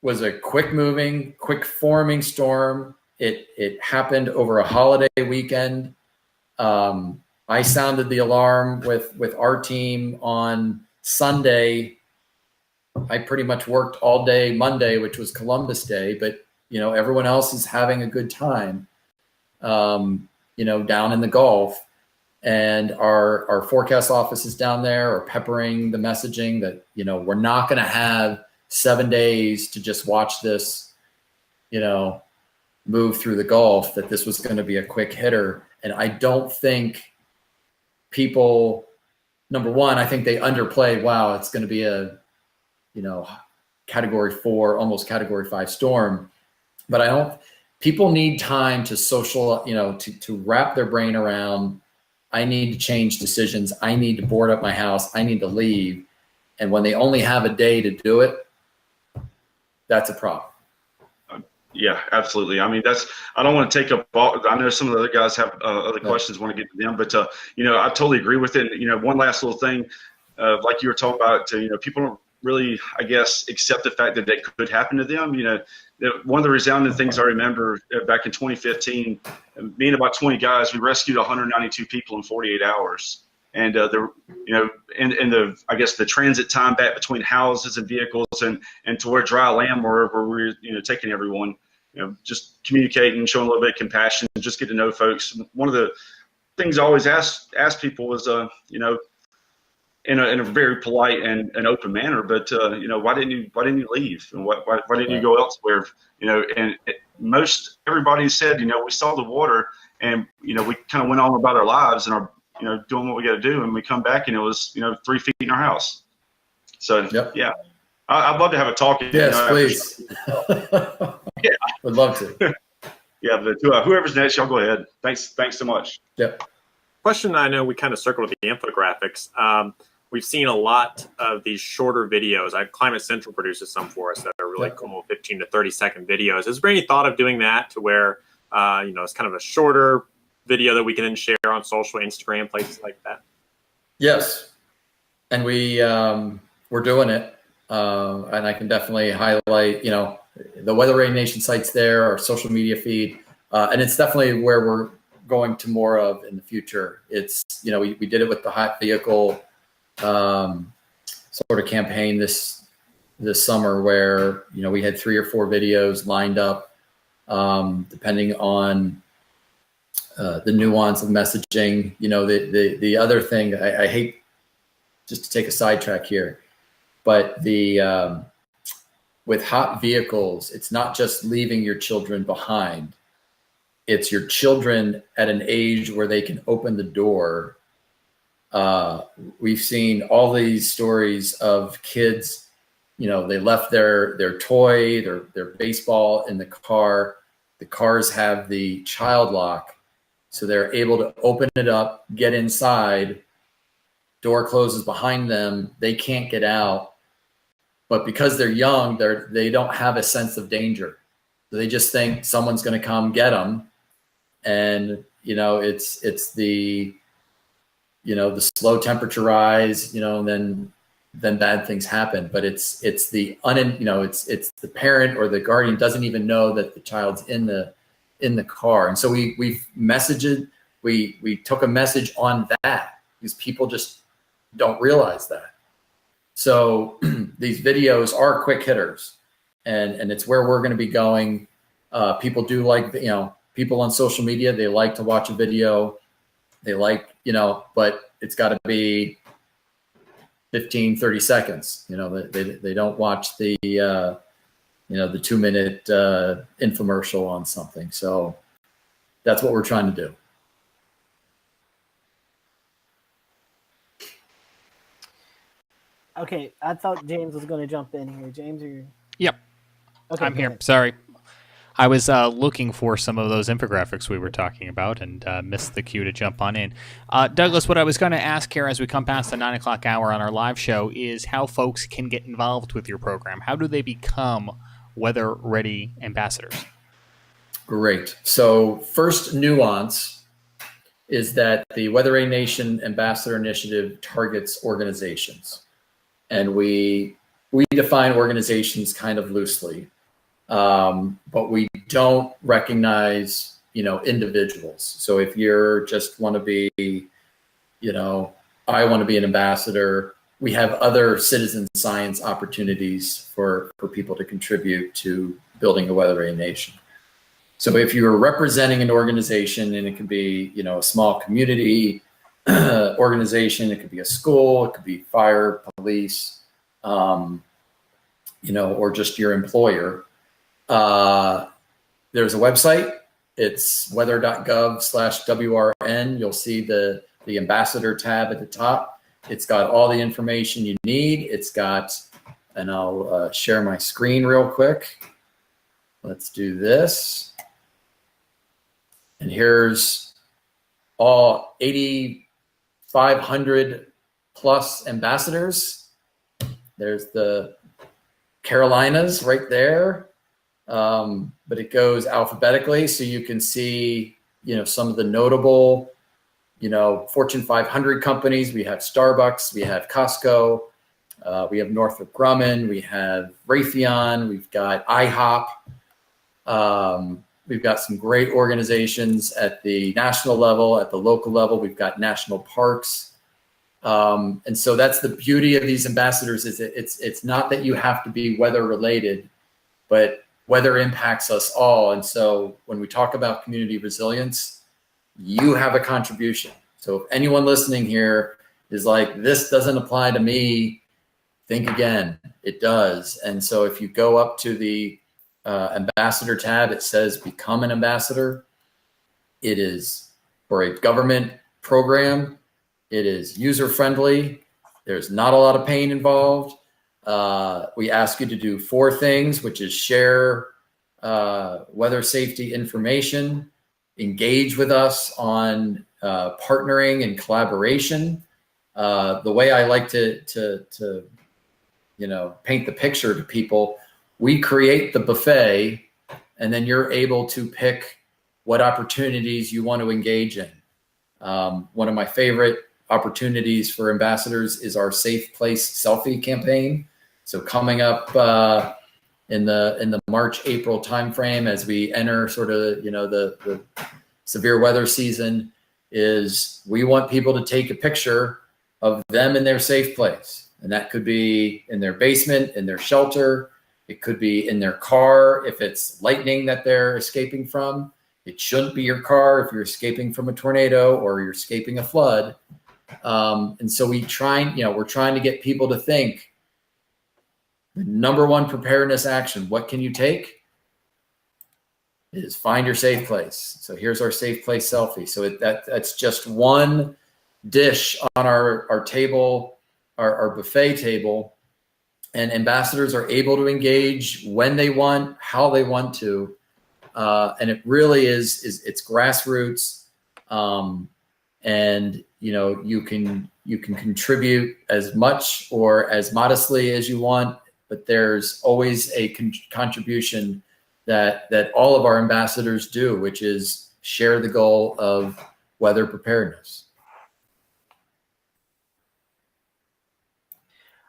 [SPEAKER 2] was a quick moving, quick forming storm. It happened over a holiday weekend. I sounded the alarm with our team on Sunday. I pretty much worked all day Monday, which was Columbus Day, but, you know, everyone else is having a good time, you know, down in the Gulf. And our forecast offices down there are peppering the messaging that, you know, we're not going to have 7 days to just watch this, you know, move through the Gulf, that this was going to be a quick hitter. And I don't think people, number one, I think they underplay, wow, it's going to be a, you know, Category 4, almost Category 5 storm. But people need time to social, you know, to wrap their brain around, I need to change decisions. I need to board up my house. I need to leave. And when they only have a day to do it, that's a problem.
[SPEAKER 5] Yeah, absolutely. I mean, I don't want to take up all, I know some of the other guys have other questions, want to get to them, but, you know, I totally agree with it. And, you know, one last little thing, like you were talking about, you know, people don't really, I guess, accept the fact that that could happen to them. You know, one of the resounding things I remember back in 2015, me and about 20 guys, we rescued 192 people in 48 hours. And you know, and I guess the transit time back between houses and vehicles and to where dry land where we're, you know, taking everyone, you know, just communicating, showing a little bit of compassion, and just get to know folks. One of the things I always ask people was, you know, in a very polite and open manner, but you know, why didn't you leave, and why didn't you go elsewhere? You know, and most everybody said, you know, we saw the water, and you know, we kind of went on about our lives and our, you know, doing what we got to do, and we come back and it was, you know, 3 feet in our house. So yeah, I'd love to have a talk.
[SPEAKER 2] Yes,
[SPEAKER 5] you know,
[SPEAKER 2] please.
[SPEAKER 5] Yeah,
[SPEAKER 2] would love to.
[SPEAKER 5] Yeah, but whoever's next, y'all go ahead. Thanks so much.
[SPEAKER 2] Yep.
[SPEAKER 3] Question, I know we kind of circled with the infographics. We've seen a lot of these shorter videos. Climate Central produces some for us that are really cool 15 to 30-second videos. Is there any thought of doing that to where, it's kind of a shorter video that we can then share on social, Instagram, places like that?
[SPEAKER 2] Yes. And we're doing it. And I can definitely highlight, the Weather-Ready Nation site's there, our social media feed. And it's definitely where we're going to more of in the future. It's, we did it with the hot vehicle sort of campaign this summer where, we had 3 or 4 videos lined up, depending on the nuance of messaging. The other thing, I hate just to take a sidetrack here, but with hot vehicles, it's not just leaving your children behind. It's your children at an age where they can open the door. We've seen all these stories of kids, they left their toy, their baseball in the car. The cars have the child lock, so they're able to open it up, get inside, door closes behind them, they can't get out. But because they're young, they don't have a sense of danger. They just think someone's going to come get them. And, it's the, the slow temperature rise, and then bad things happen. But it's the it's the parent or the guardian doesn't even know that the child's in the car. And so we took a message on that because people just don't realize that. So these videos are quick hitters, and it's where we're going to be going. People do like, people on social media, they like to watch a video. They like, but it's got to be 15, 30 seconds. They don't watch the 2-minute infomercial on something. So that's what we're trying to do.
[SPEAKER 1] Okay, I thought James was going to jump in here. James, are you?
[SPEAKER 6] Yep.
[SPEAKER 1] Okay,
[SPEAKER 6] I'm here.
[SPEAKER 1] ahead.
[SPEAKER 6] Sorry. I was looking for some of those infographics we were talking about and missed the cue to jump on in. Douglas, what I was going to ask here as we come past the 9 o'clock hour on our live show is how folks can get involved with your program. How do they become Weather-Ready ambassadors?
[SPEAKER 2] Great. So first nuance is that the Weather-Ready Nation Ambassador Initiative targets organizations. And we define organizations kind of loosely. But we don't recognize, individuals. So if you're just want to be, I want to be an ambassador, we have other citizen science opportunities for people to contribute to building a Weather-Ready Nation. So if you're representing an organization, and it could be, a small community organization, it could be a school, it could be fire, police, or just your employer. There's a website. It's weather.gov/WRN. You'll see the ambassador tab at the top. It's got all the information you need. It's got, and I'll share my screen real quick. Let's do this. And here's all 8,500 plus ambassadors. There's the Carolinas right there. But it goes alphabetically, so you can see, some of the notable, Fortune 500 companies. We have Starbucks, we have Costco, we have Northrop Grumman, we have Raytheon, we've got IHOP. We've got some great organizations at the national level, at the local level. We've got national parks. And so that's the beauty of these ambassadors is it's not that you have to be weather related, but weather impacts us all. And so when we talk about community resilience, you have a contribution. So if anyone listening here is like, this doesn't apply to me, think again, it does. And so if you go up to the ambassador tab, it says become an ambassador. It is for a government program. It is user-friendly. There's not a lot of pain involved. We ask you to do 4 things, which is share weather safety information, engage with us on partnering and collaboration. The way I like to paint the picture to people, we create the buffet, and then you're able to pick what opportunities you want to engage in. One of my favorite opportunities for ambassadors is our Safe Place selfie campaign. So coming up in the March-April timeframe, as we enter sort of the severe weather season, is we want people to take a picture of them in their safe place, and that could be in their basement, in their shelter. It could be in their car if it's lightning that they're escaping from. It shouldn't be your car if you're escaping from a tornado or you're escaping a flood. And so we're trying to get people to think the number one preparedness action. What can you take? Is find your safe place. So here's our safe place selfie. So that's just one dish on our table, our buffet table, and ambassadors are able to engage when they want, how they want to. And it really it's grassroots. And you can contribute as much or as modestly as you want, but there's always a contribution that all of our ambassadors do, which is share the goal of weather preparedness.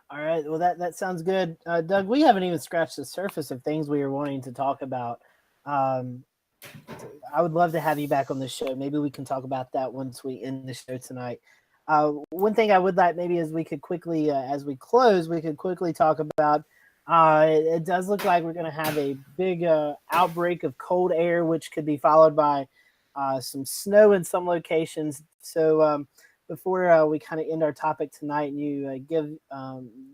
[SPEAKER 1] All right. Well, that sounds good. Doug, we haven't even scratched the surface of things we were wanting to talk about. I would love to have you back on the show. Maybe we can talk about that once we end the show tonight. One thing I would like maybe is we could quickly, as we close, we could quickly talk about, it does look like we're going to have a big outbreak of cold air, which could be followed by some snow in some locations. So before we kind of end our topic tonight and you give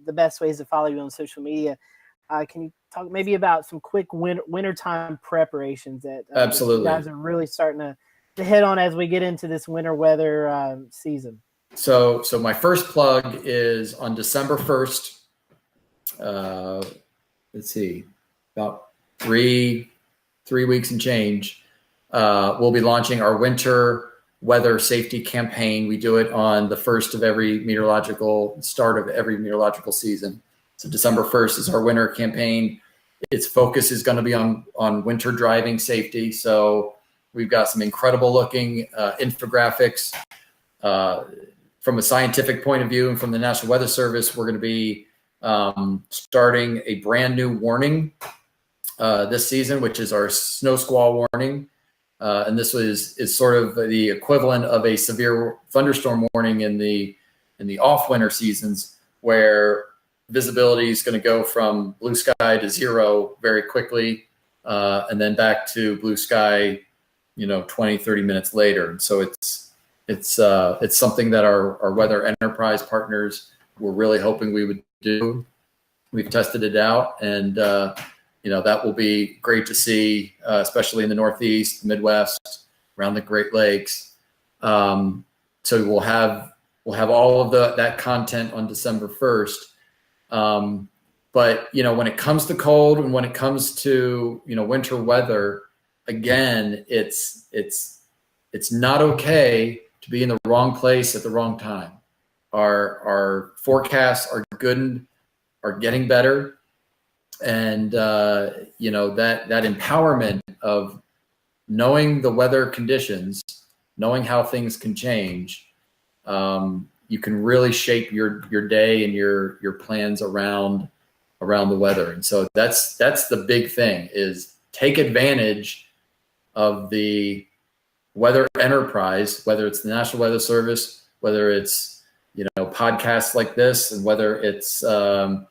[SPEAKER 1] the best ways to follow you on social media, can you talk maybe about some quick wintertime preparations that
[SPEAKER 2] Absolutely.
[SPEAKER 1] you guys are really starting to hit on as we get into this winter weather season?
[SPEAKER 2] So my first plug is on December 1st. Let's see, about three weeks and change. We'll be launching our winter weather safety campaign. We do it on the first of every start of every meteorological season. So December 1st is our winter campaign. Its focus is going to be on winter driving safety. So we've got some incredible looking infographics. From a scientific point of view and from the National Weather Service, we're going to be starting a brand new warning this season, which is our snow squall warning. And this is sort of the equivalent of a severe thunderstorm warning in the off-winter seasons, where visibility is going to go from blue sky to zero very quickly, and then back to blue sky, 20, 30 minutes later. And so it's something that our weather enterprise partners were really hoping we would do. We've tested it out, and that will be great to see, especially in the Northeast, Midwest, around the Great Lakes. So we'll have all of that content on December 1st. But when it comes to cold and when it comes to winter weather, again, it's not okay to be in the wrong place at the wrong time. Our forecasts are good and are getting better, and that empowerment of knowing the weather conditions, knowing how things can change, you can really shape your day and your plans around the weather. And so that's the big thing, is take advantage of the weather enterprise, whether it's the National Weather Service, whether it's podcasts like this, and whether it's a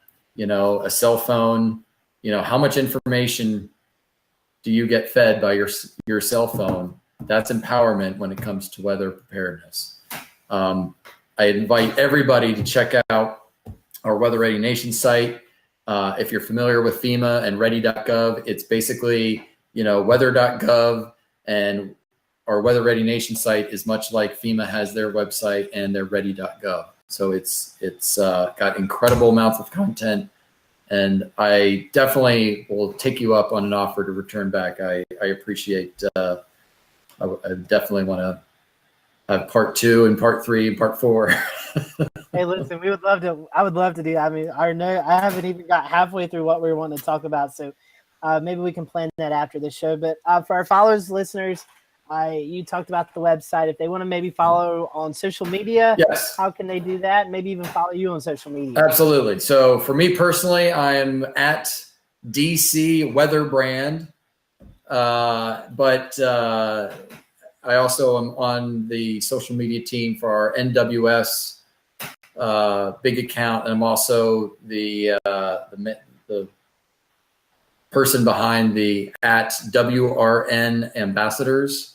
[SPEAKER 2] cell phone. How much information do you get fed by your cell phone? That's empowerment when it comes to weather preparedness. I invite everybody to check out our Weather-Ready Nation site. If you're familiar with FEMA and ready.gov, it's basically, weather.gov, and our Weather-Ready Nation site is much like FEMA has their website and their ready.gov. So it's got incredible amounts of content, and I definitely will take you up on an offer to return back. I appreciate, I definitely want to have part 2 and part 3 and part 4.
[SPEAKER 1] Hey, listen, we would love to. I would love to do that. I mean, I haven't even got halfway through what we were wanting to talk about, so maybe we can plan that after the show. But for our followers, listeners, you talked about the website. If they want to maybe follow on social media,
[SPEAKER 2] yes,
[SPEAKER 1] how can they do that? Maybe even follow you on social media.
[SPEAKER 2] Absolutely. So for me personally, I am at DC Weather-Brand, but I also am on the social media team for our NWS big account, and I'm also the person behind the at WRN Ambassadors.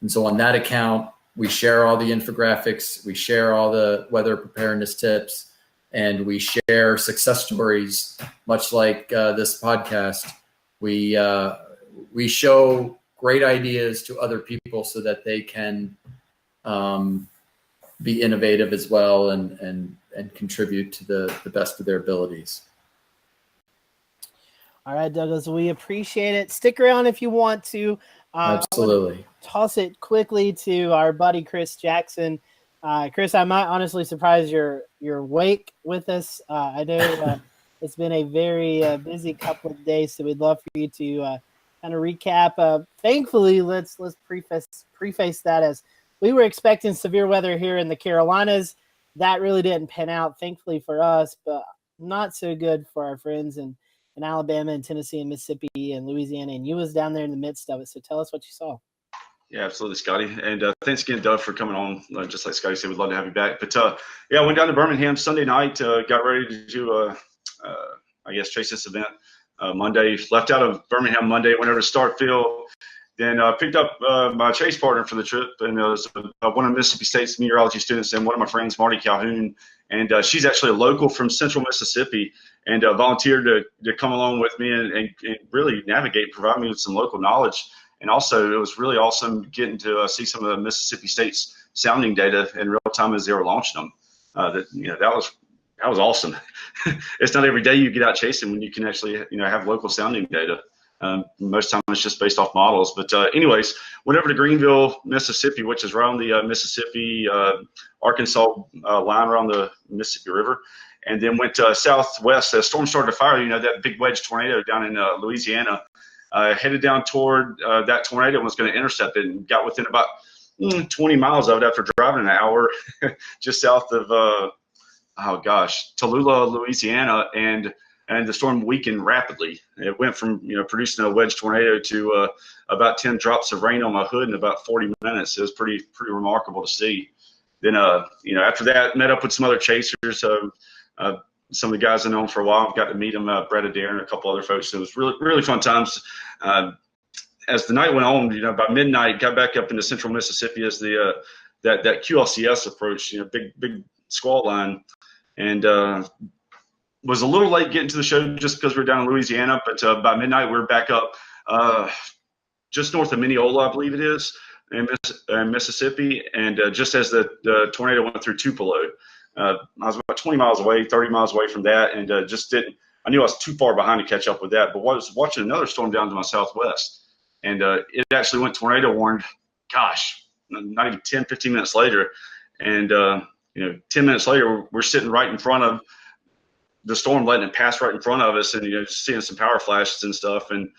[SPEAKER 2] And so on that account, we share all the infographics, we share all the weather preparedness tips, and we share success stories, much like this podcast. We show great ideas to other people so that they can be innovative as well and contribute to the best of their abilities.
[SPEAKER 1] All right, Douglas, we appreciate it. Stick around if you want to.
[SPEAKER 2] Absolutely.
[SPEAKER 1] Toss it quickly to our buddy Chris Jackson. Chris, I might honestly surprise you're awake with us. I know it's been a very busy couple of days, so we'd love for you to kind of recap. Thankfully, let's preface that as we were expecting severe weather here in the Carolinas. That really didn't pan out, thankfully for us, but not so good for our friends in Alabama and Tennessee and Mississippi and Louisiana. And you was down there in the midst of it. So tell us what you saw.
[SPEAKER 5] Yeah, absolutely, Scotty. And thanks again, Doug, for coming on. Just like Scotty said, we'd love to have you back. But yeah, I went down to Birmingham Sunday night, got ready to do, chase this event Monday. Left out of Birmingham Monday, went over to Starkville. Then picked up my chase partner for the trip, and it was one of Mississippi State's meteorology students and one of my friends, Marty Calhoun. And she's actually a local from central Mississippi, and volunteered to come along with me and really navigate, provide me with some local knowledge. And also, it was really awesome getting to see some of the Mississippi State's sounding data in real time as they were launching them. That was awesome. It's not every day you get out chasing when you can actually have local sounding data. Most time it's just based off models. But anyways, went over to Greenville, Mississippi, which is right on the Mississippi, Arkansas line around the Mississippi River. And then went southwest. The storm started to fire, that big wedge tornado down in Louisiana. Headed down toward that tornado and was going to intercept it, and got within about 20 miles of it after driving an hour just south of, Tallulah, Louisiana. And the storm weakened rapidly. It went from producing a wedge tornado to about 10 drops of rain on my hood in about 40 minutes. It was pretty remarkable to see. Then after that, met up with some other chasers. Some of the guys I've known for a while. I've got to meet them, Brett Adair and a couple other folks. So it was really fun times. As the night went on, by midnight, got back up into central Mississippi as the that QLCS approach, big squall line, and was a little late getting to the show just because we were down in Louisiana. But by midnight, we were back up just north of Mineola, I believe it is, in Mississippi, and just as the tornado went through Tupelo. I was about 20 miles away, 30 miles away from that, and I knew I was too far behind to catch up with that, but I was watching another storm down to my southwest, and it actually went tornado warned, not even 10, 15 minutes later, and 10 minutes later, we're sitting right in front of the storm, letting it pass right in front of us, and seeing some power flashes and stuff, and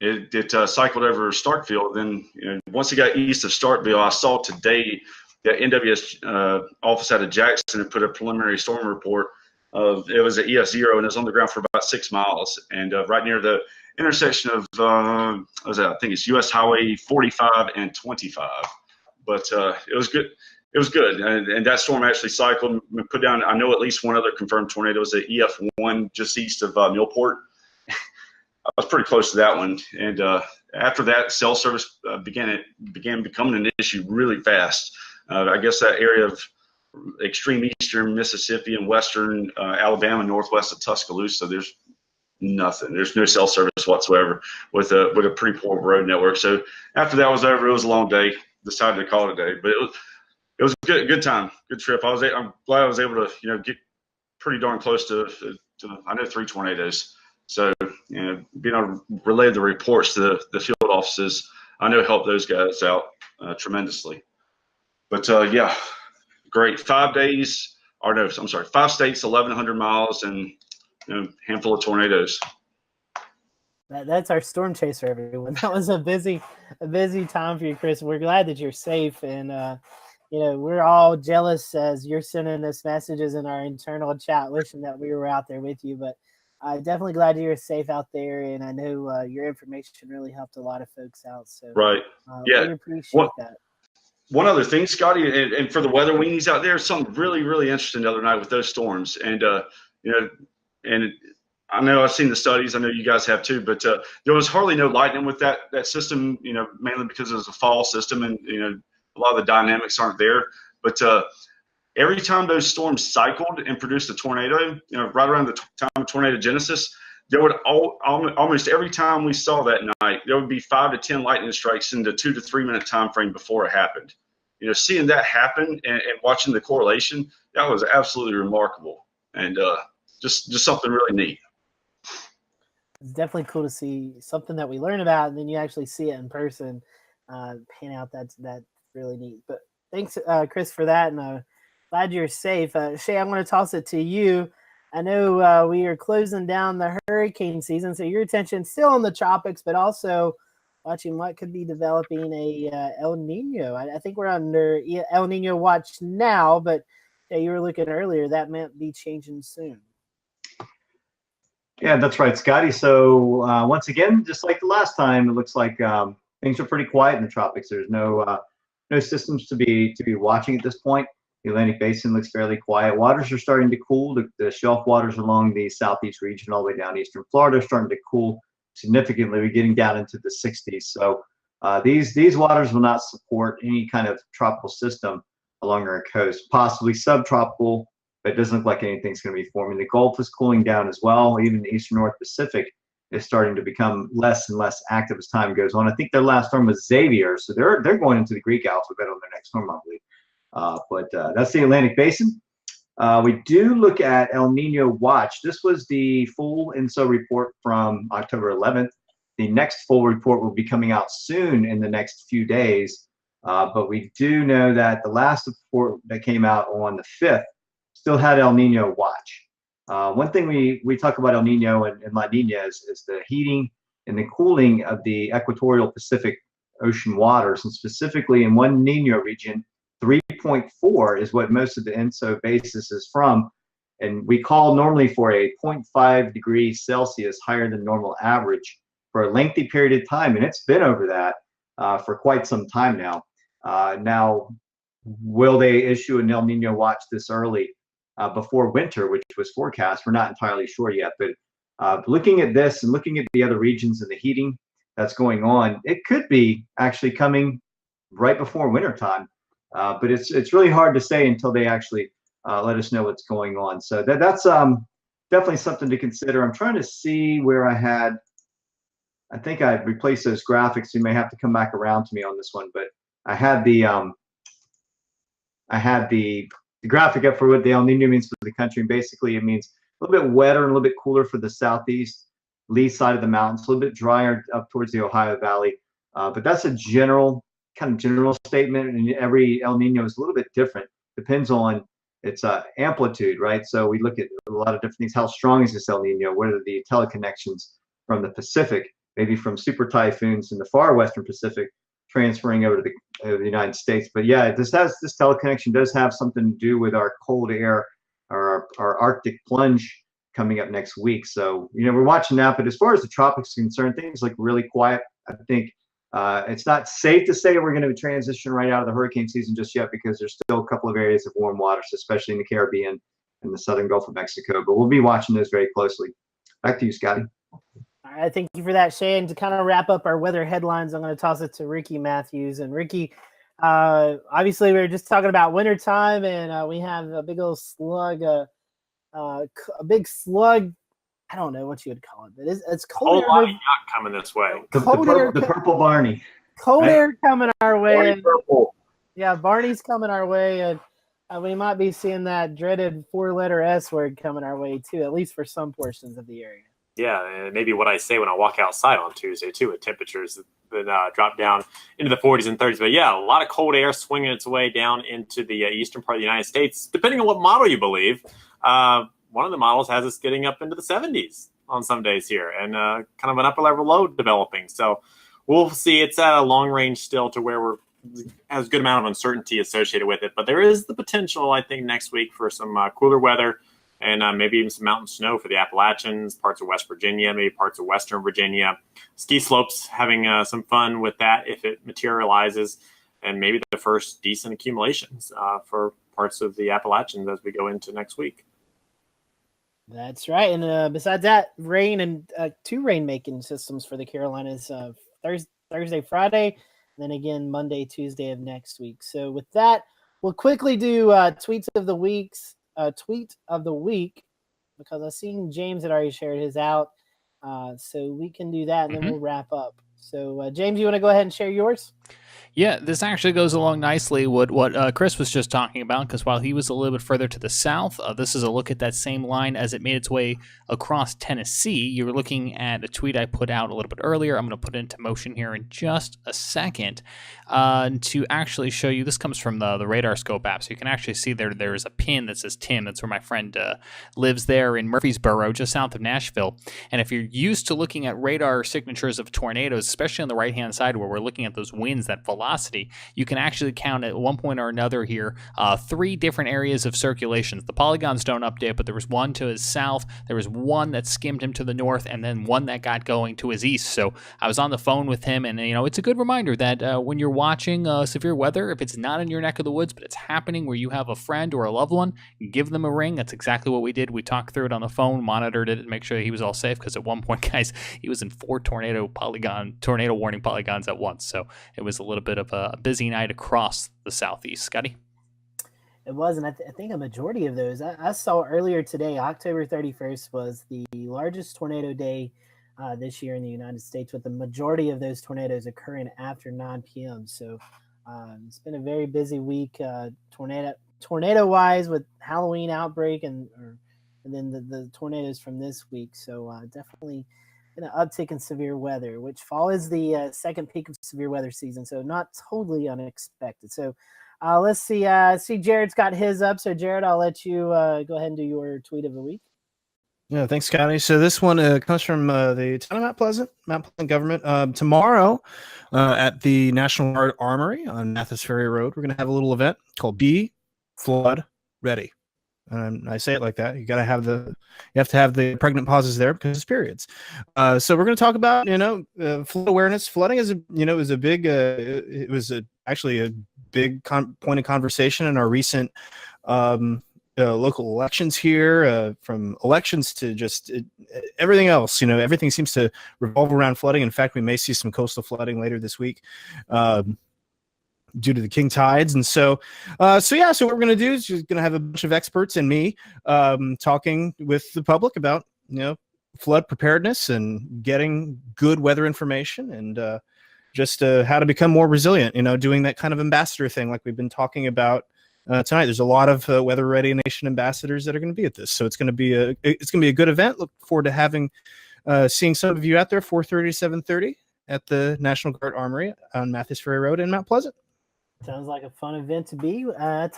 [SPEAKER 5] it cycled over Starkville. Then once it got east of Starkville, I saw today that NWS office out of Jackson had put a preliminary storm report of, it was at EF0, and it was on the ground for about 6 miles, and right near the intersection of I think it's US Highway 45 and 25. But it was good. It was good, and that storm actually cycled and put down, I know, at least one other confirmed tornado. It was at EF1 just east of Millport. I was pretty close to that one, and after that, cell service began becoming an issue really fast. I guess that area of extreme eastern Mississippi and western Alabama, northwest of Tuscaloosa, there's nothing. There's no cell service whatsoever with a pretty poor road network. So after that was over, it was a long day. Decided to call it a day, but it was a good time, good trip. I'm glad I was able to get pretty darn close to I know 3 tornadoes. So being able to relay the reports to the field offices, I know helped those guys out tremendously. But yeah, great. 5 days, or no, I'm sorry, 5 states, 1,100 miles, and handful of tornadoes.
[SPEAKER 1] That's our storm chaser, everyone. That was a busy time for you, Chris. We're glad that you're safe, and we're all jealous as you're sending us messages in our internal chat, wishing that we were out there with you. But definitely glad you're safe out there, and I know your information really helped a lot of folks out. So
[SPEAKER 5] right,
[SPEAKER 1] we appreciate that.
[SPEAKER 5] One other thing, Scotty, and for the weather weenies out there, something really, really interesting the other night with those storms, and and I know I've seen the studies. I know you guys have too, but there was hardly no lightning with that system. Mainly because it was a fall system, and a lot of the dynamics aren't there. But every time those storms cycled and produced a tornado, right around the time of tornado genesis, there would almost every time we saw that night, there would be 5 to 10 lightning strikes in the 2 to 3 minute time frame before it happened. Seeing that happen and watching the correlation, that was absolutely remarkable, and just something really neat.
[SPEAKER 1] It's definitely cool to see something that we learn about, and then you actually see it in person pan out. That's really neat. But thanks, Chris, for that, and glad you're safe. Shay, I'm going to toss it to you. I know we are closing down the hurricane season, so your attention's still on the tropics, but also watching what could be developing a El Nino. I think we're under El Nino watch now, but you were looking earlier. That might be changing soon.
[SPEAKER 4] Yeah, that's right, Scotty. So once again, just like the last time, it looks like things are pretty quiet in the tropics. There's no systems to be watching at this point. The Atlantic Basin looks fairly quiet. Waters are starting to cool. The shelf waters along the southeast region, all the way down eastern Florida, are starting to cool significantly. We're getting down into the 60s. So these waters will not support any kind of tropical system along our coast. Possibly subtropical, but it doesn't look like anything's going to be forming. The Gulf is cooling down as well. Even the eastern North Pacific is starting to become less and less active as time goes on. I think their last storm was Xavier, so they're going into the Greek alphabet on their next storm, I believe. But that's the Atlantic Basin. We do look at El Nino watch. This was the full INSO report from October 11th. The next full report will be coming out soon in the next few days. But we do know that the last report that came out on the 5th still had El Nino watch. One thing we talk about El Nino and La Nina is the heating and the cooling of the equatorial Pacific Ocean waters, and specifically in one Nino region, 3.4 is what most of the INSO basis is from. And we call normally for a 0.5 degrees Celsius higher than normal average for a lengthy period of time. And it's been over that for quite some time now. Now, will they issue an El Nino watch this early before winter, which was forecast? We're not entirely sure yet. But looking at this and looking at the other regions and the heating that's going on, it could be actually coming right before winter time. But it's really hard to say until they actually let us know what's going on. So that's definitely something to consider. I'm trying to see where I think I replaced those graphics. You may have to come back around to me on this one, but I had the graphic up for what the El Nino means for the country. And basically, it means a little bit wetter and a little bit cooler for the southeast lee side of the mountains, a little bit drier up towards the Ohio Valley. But that's a general statement, and every El Nino is a little bit different. Depends on its amplitude, right? So we look at a lot of different things. How strong is this El Nino? What are the teleconnections from the Pacific, maybe from super typhoons in the far western Pacific, transferring over to the United States? But yeah, this teleconnection does have something to do with our cold air, our Arctic plunge coming up next week. So we're watching that. But as far as the tropics are concerned, things look really quiet. I think it's not safe to say we're going to transition right out of the hurricane season just yet, because there's still a couple of areas of warm waters, especially in the Caribbean and the southern Gulf of Mexico. But we'll be watching those very closely. Back to you, Scotty.
[SPEAKER 1] All right, thank you for that, Shay. And to kind of wrap up our weather headlines, I'm going to toss it to Ricky Matthews. And Ricky, obviously we were just talking about wintertime, and we have a big old slug, a big slug. I don't know what you would call it, but it's cold
[SPEAKER 3] whole lot
[SPEAKER 1] air.
[SPEAKER 3] of yuck coming this way.
[SPEAKER 4] The purple Barney.
[SPEAKER 1] Cold
[SPEAKER 4] right?
[SPEAKER 1] air coming our way.
[SPEAKER 5] Barney purple.
[SPEAKER 1] Yeah, Barney's coming our way, and we might be seeing that dreaded 4-letter S word coming our way too, at least for some portions of the area.
[SPEAKER 3] Yeah, and maybe what I say when I walk outside on Tuesday too, with temperatures that drop down into the 40s and 30s. But yeah, a lot of cold air swinging its way down into the eastern part of the United States. Depending on what model you believe, one of the models has us getting up into the 70s on some days here, and kind of an upper level low developing. So we'll see. It's at a long range still to where we're has a good amount of uncertainty associated with it. But there is the potential, I think, next week for some cooler weather. And maybe even some mountain snow for the Appalachians, parts of West Virginia, maybe parts of Western Virginia. Ski slopes, having some fun with that if it materializes, and maybe the first decent accumulations for parts of the Appalachians as we go into next week.
[SPEAKER 1] That's right. And besides that, rain and 2 rain-making systems for the Carolinas Thursday, Friday, and then again Monday, Tuesday of next week. So with that, we'll quickly do tweets of the weeks. Tweet of the week, because I've seen James had already shared his out, so we can do that and then we'll wrap up. So James, you want to go ahead and share yours?
[SPEAKER 6] Yeah, this actually goes along nicely with what Chris was just talking about, because while he was a little bit further to the south, this is a look at that same line as it made its way across Tennessee. You were looking at a tweet I put out a little bit earlier. I'm going to put it into motion here in just a second to actually show you. This comes from the Radar Scope app, so you can actually see there's a pin that says Tim. That's where my friend lives there in Murfreesboro, just south of Nashville. And if you're used to looking at radar signatures of tornadoes, especially on the right-hand side where we're looking at those winds, that velocity, you can actually count at one point or another here 3 different areas of circulations. The polygons don't update, but there was one to his south, there was one that skimmed him to the north, and then one that got going to his east. So I was on the phone with him, and it's a good reminder that when you're watching severe weather, if it's not in your neck of the woods, but it's happening where you have a friend or a loved one, give them a ring. That's exactly what we did. We talked through it on the phone, monitored it, and make sure he was all safe, because at one point, guys, he was in 4 tornado warning polygons at once. So it was a little bit of a busy night across the southeast. Scotty?
[SPEAKER 1] It was, and I think a majority of those I saw earlier today. October 31st was the largest tornado day this year in the United States, with the majority of those tornadoes occurring after 9 p.m. So it's been a very busy week tornado wise, with Halloween outbreak and then the tornadoes from this week. So definitely an uptick in severe weather, which fall is the second peak of severe weather season. So not totally unexpected. So let's see. See, Jared's got his up. So Jared, I'll let you go ahead and do your tweet of the week.
[SPEAKER 7] Yeah, thanks, Scotty. So this one comes from the town of Mount Pleasant government. Tomorrow at the National Guard Armory on Mathis Ferry Road, we're going to have a little event called Be Flood Ready. I say it like that. You have to have the pregnant pauses there because it's periods. So we're going to talk about flood awareness. Flooding is a big. It was actually a big point of conversation in our recent local elections here, from elections to just everything else. Everything seems to revolve around flooding. In fact, we may see some coastal flooding later this week due to the king tides. And so what we're going to do is just going to have a bunch of experts and me talking with the public about flood preparedness and getting good weather information, and just how to become more resilient, doing that kind of ambassador thing like we've been talking about tonight. There's a lot of Weather-Ready Nation ambassadors that are going to be at this, so it's going to be a good event. Look forward to seeing some of you out there 4:30 to 7:30 at the National Guard Armory on Mathis Ferry Road in Mount Pleasant.
[SPEAKER 1] Sounds like a fun event to be at.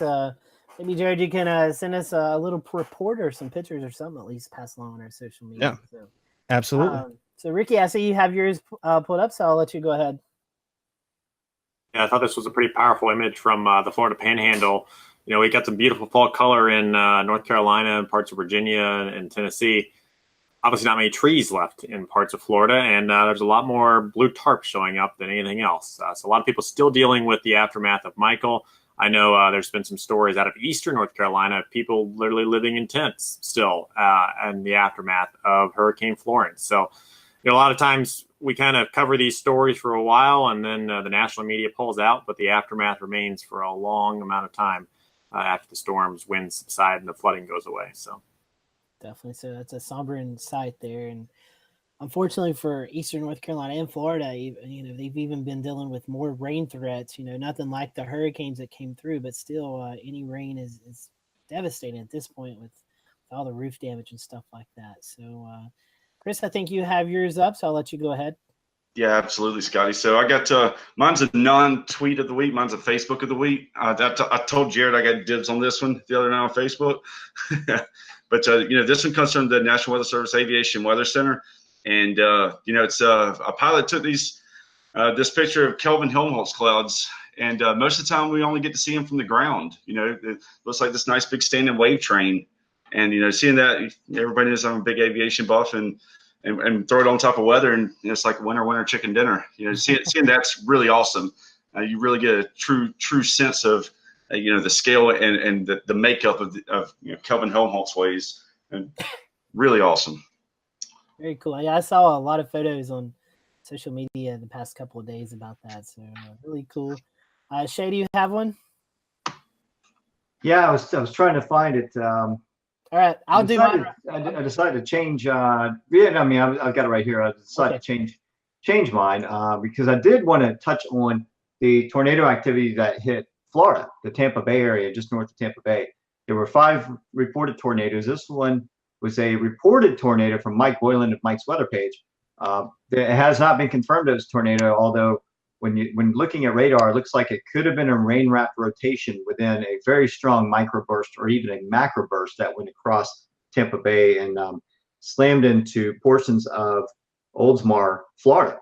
[SPEAKER 1] Maybe Jared, you can send us a little report or some pictures or something, at least pass along on our social media.
[SPEAKER 7] Yeah, so, absolutely.
[SPEAKER 1] So Ricky, I see you have yours pulled up, so I'll let you go ahead.
[SPEAKER 3] Yeah, I thought this was a pretty powerful image from the Florida Panhandle. We got some beautiful fall color in North Carolina and parts of Virginia and Tennessee. Obviously not many trees left in parts of Florida, and there's a lot more blue tarp showing up than anything else. So a lot of people still dealing with the aftermath of Michael. I know there's been some stories out of eastern North Carolina, people literally living in tents still in the aftermath of Hurricane Florence. So a lot of times we kind of cover these stories for a while, and then the national media pulls out, but the aftermath remains for a long amount of time after the storms, winds subside, and the flooding goes away. So
[SPEAKER 1] definitely. So that's a sombering sight there. And unfortunately for eastern North Carolina and Florida, they've even been dealing with more rain threats, nothing like the hurricanes that came through, but still any rain is devastating at this point with all the roof damage and stuff like that. So Chris, I think you have yours up, so I'll let you go ahead.
[SPEAKER 5] Yeah, absolutely, Scotty. So I got mine's a non-tweet of the week. Mine's a Facebook of the week. I told Jared I got dibs on this one the other night on Facebook. But this one comes from the National Weather Service Aviation Weather Center, and it's a pilot took this picture of Kelvin Helmholtz clouds, and most of the time we only get to see them from the ground. It looks like this nice big standing wave train, and seeing that, everybody knows I'm a big aviation buff, and throw it on top of weather, and it's like winter chicken dinner. Seeing that's really awesome. You really get a true sense of the scale and the makeup of Kelvin Helmholtz waves, and really awesome.
[SPEAKER 1] Very cool. Yeah, I saw a lot of photos on social media the past couple of days about that, so really cool. Shay, do you have one?
[SPEAKER 4] Yeah, I was trying to find it.
[SPEAKER 1] All right, I'll do mine.
[SPEAKER 4] I decided to change. I've got it right here. I decided to change mine because I did want to touch on the tornado activity that hit Florida, the Tampa Bay area, just north of Tampa Bay. There were 5 reported tornadoes. This one was a reported tornado from Mike Boylan of Mike's weather page. It has not been confirmed as a tornado, although when looking at radar, it looks like it could have been a rain wrap rotation within a very strong microburst or even a macroburst that went across Tampa Bay and slammed into portions of Oldsmar, Florida.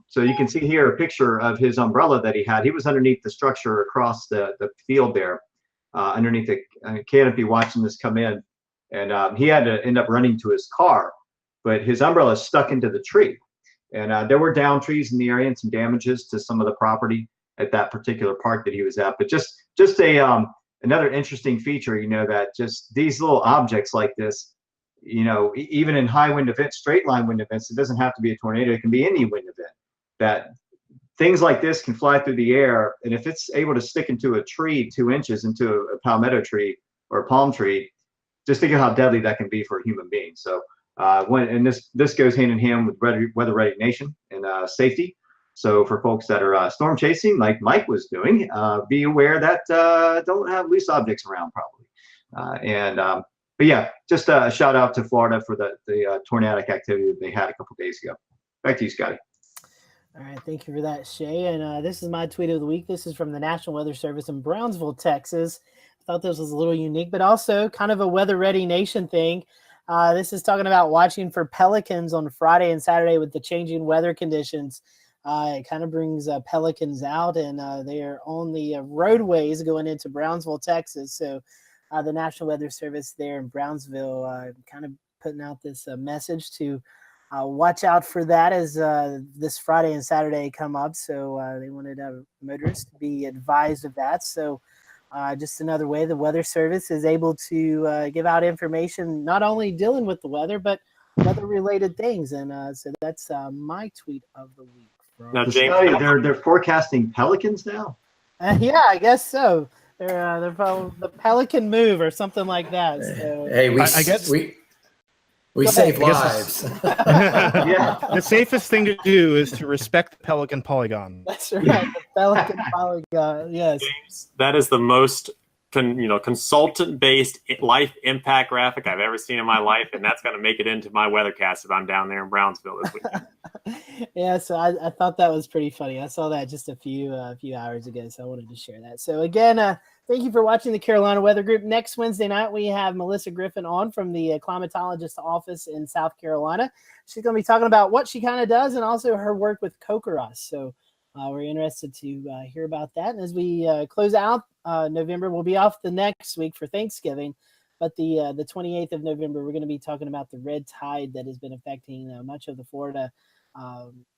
[SPEAKER 4] So you can see here a picture of his umbrella that he had. He was underneath the structure across the field there, underneath the canopy, watching this come in. And he had to end up running to his car, but his umbrella stuck into the tree. And there were down trees in the area and some damages to some of the property at that particular park that he was at. But just another interesting feature, that just these little objects like this, even in high wind events, straight line wind events, it doesn't have to be a tornado. It can be any wind event. That things like this can fly through the air, and if it's able to stick into a tree 2 inches, into a palmetto tree or a palm tree, just think of how deadly that can be for a human being. So. This goes hand in hand with Weather-Ready Nation and safety. So for folks that are storm chasing, like Mike was doing, be aware that don't have loose objects around probably. But yeah, just a shout out to Florida for the tornadic activity that they had a couple days ago. Back to you, Scotty.
[SPEAKER 1] All right, thank you for that, Shay. And this is my tweet of the week. This is from the National Weather Service in Brownsville, Texas. I thought this was a little unique, but also kind of a Weather-Ready Nation thing. This is talking about watching for pelicans on Friday and Saturday with the changing weather conditions. It kind of brings pelicans out, and they are on the roadways going into Brownsville, Texas. So the National Weather Service there in Brownsville kind of putting out this message to watch out for that as this Friday and Saturday come up. So they wanted motorists to be advised of that. So just another way the Weather Service is able to give out information, not only dealing with the weather, but weather-related things. And so that's my tweet of the week.
[SPEAKER 3] Now, James,
[SPEAKER 4] they're forecasting pelicans now?
[SPEAKER 1] Yeah, I guess so. They're the pelican move or something like that. So.
[SPEAKER 2] Hey, I guess we save lives.
[SPEAKER 7] Yeah. The safest thing to do is to respect the pelican polygon.
[SPEAKER 1] That's right, the pelican polygon. Yes,
[SPEAKER 3] James, that is the most consultant-based life impact graphic I've ever seen in my life, and that's going to make it into my weathercast if I'm down there in Brownsville this weekend.
[SPEAKER 1] Yeah, so I thought that was pretty funny. I saw that just a few hours ago, so I wanted to share that. So again, thank you for watching the Carolina Weather Group. Next Wednesday night, we have Melissa Griffin on from the climatologist office in South Carolina. She's going to be talking about what she kind of does and also her work with Kokoros. So we're interested to hear about that. And as we close out November, we'll be off the next week for Thanksgiving. But the 28th of November, we're going to be talking about the red tide that has been affecting much of the Florida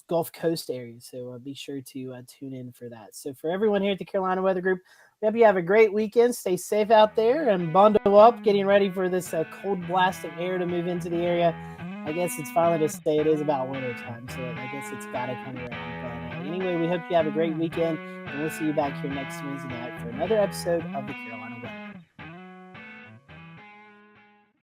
[SPEAKER 1] Gulf Coast area. So be sure to tune in for that. So for everyone here at the Carolina Weather Group, we hope you have a great weekend. Stay safe out there and bundle up, getting ready for this cold blast of air to move into the area. I guess it's finally to say it is about winter time, so I guess it's got to come around. But anyway, we hope you have a great weekend, and we'll see you back here next Wednesday night for another episode of the Carolina Weather.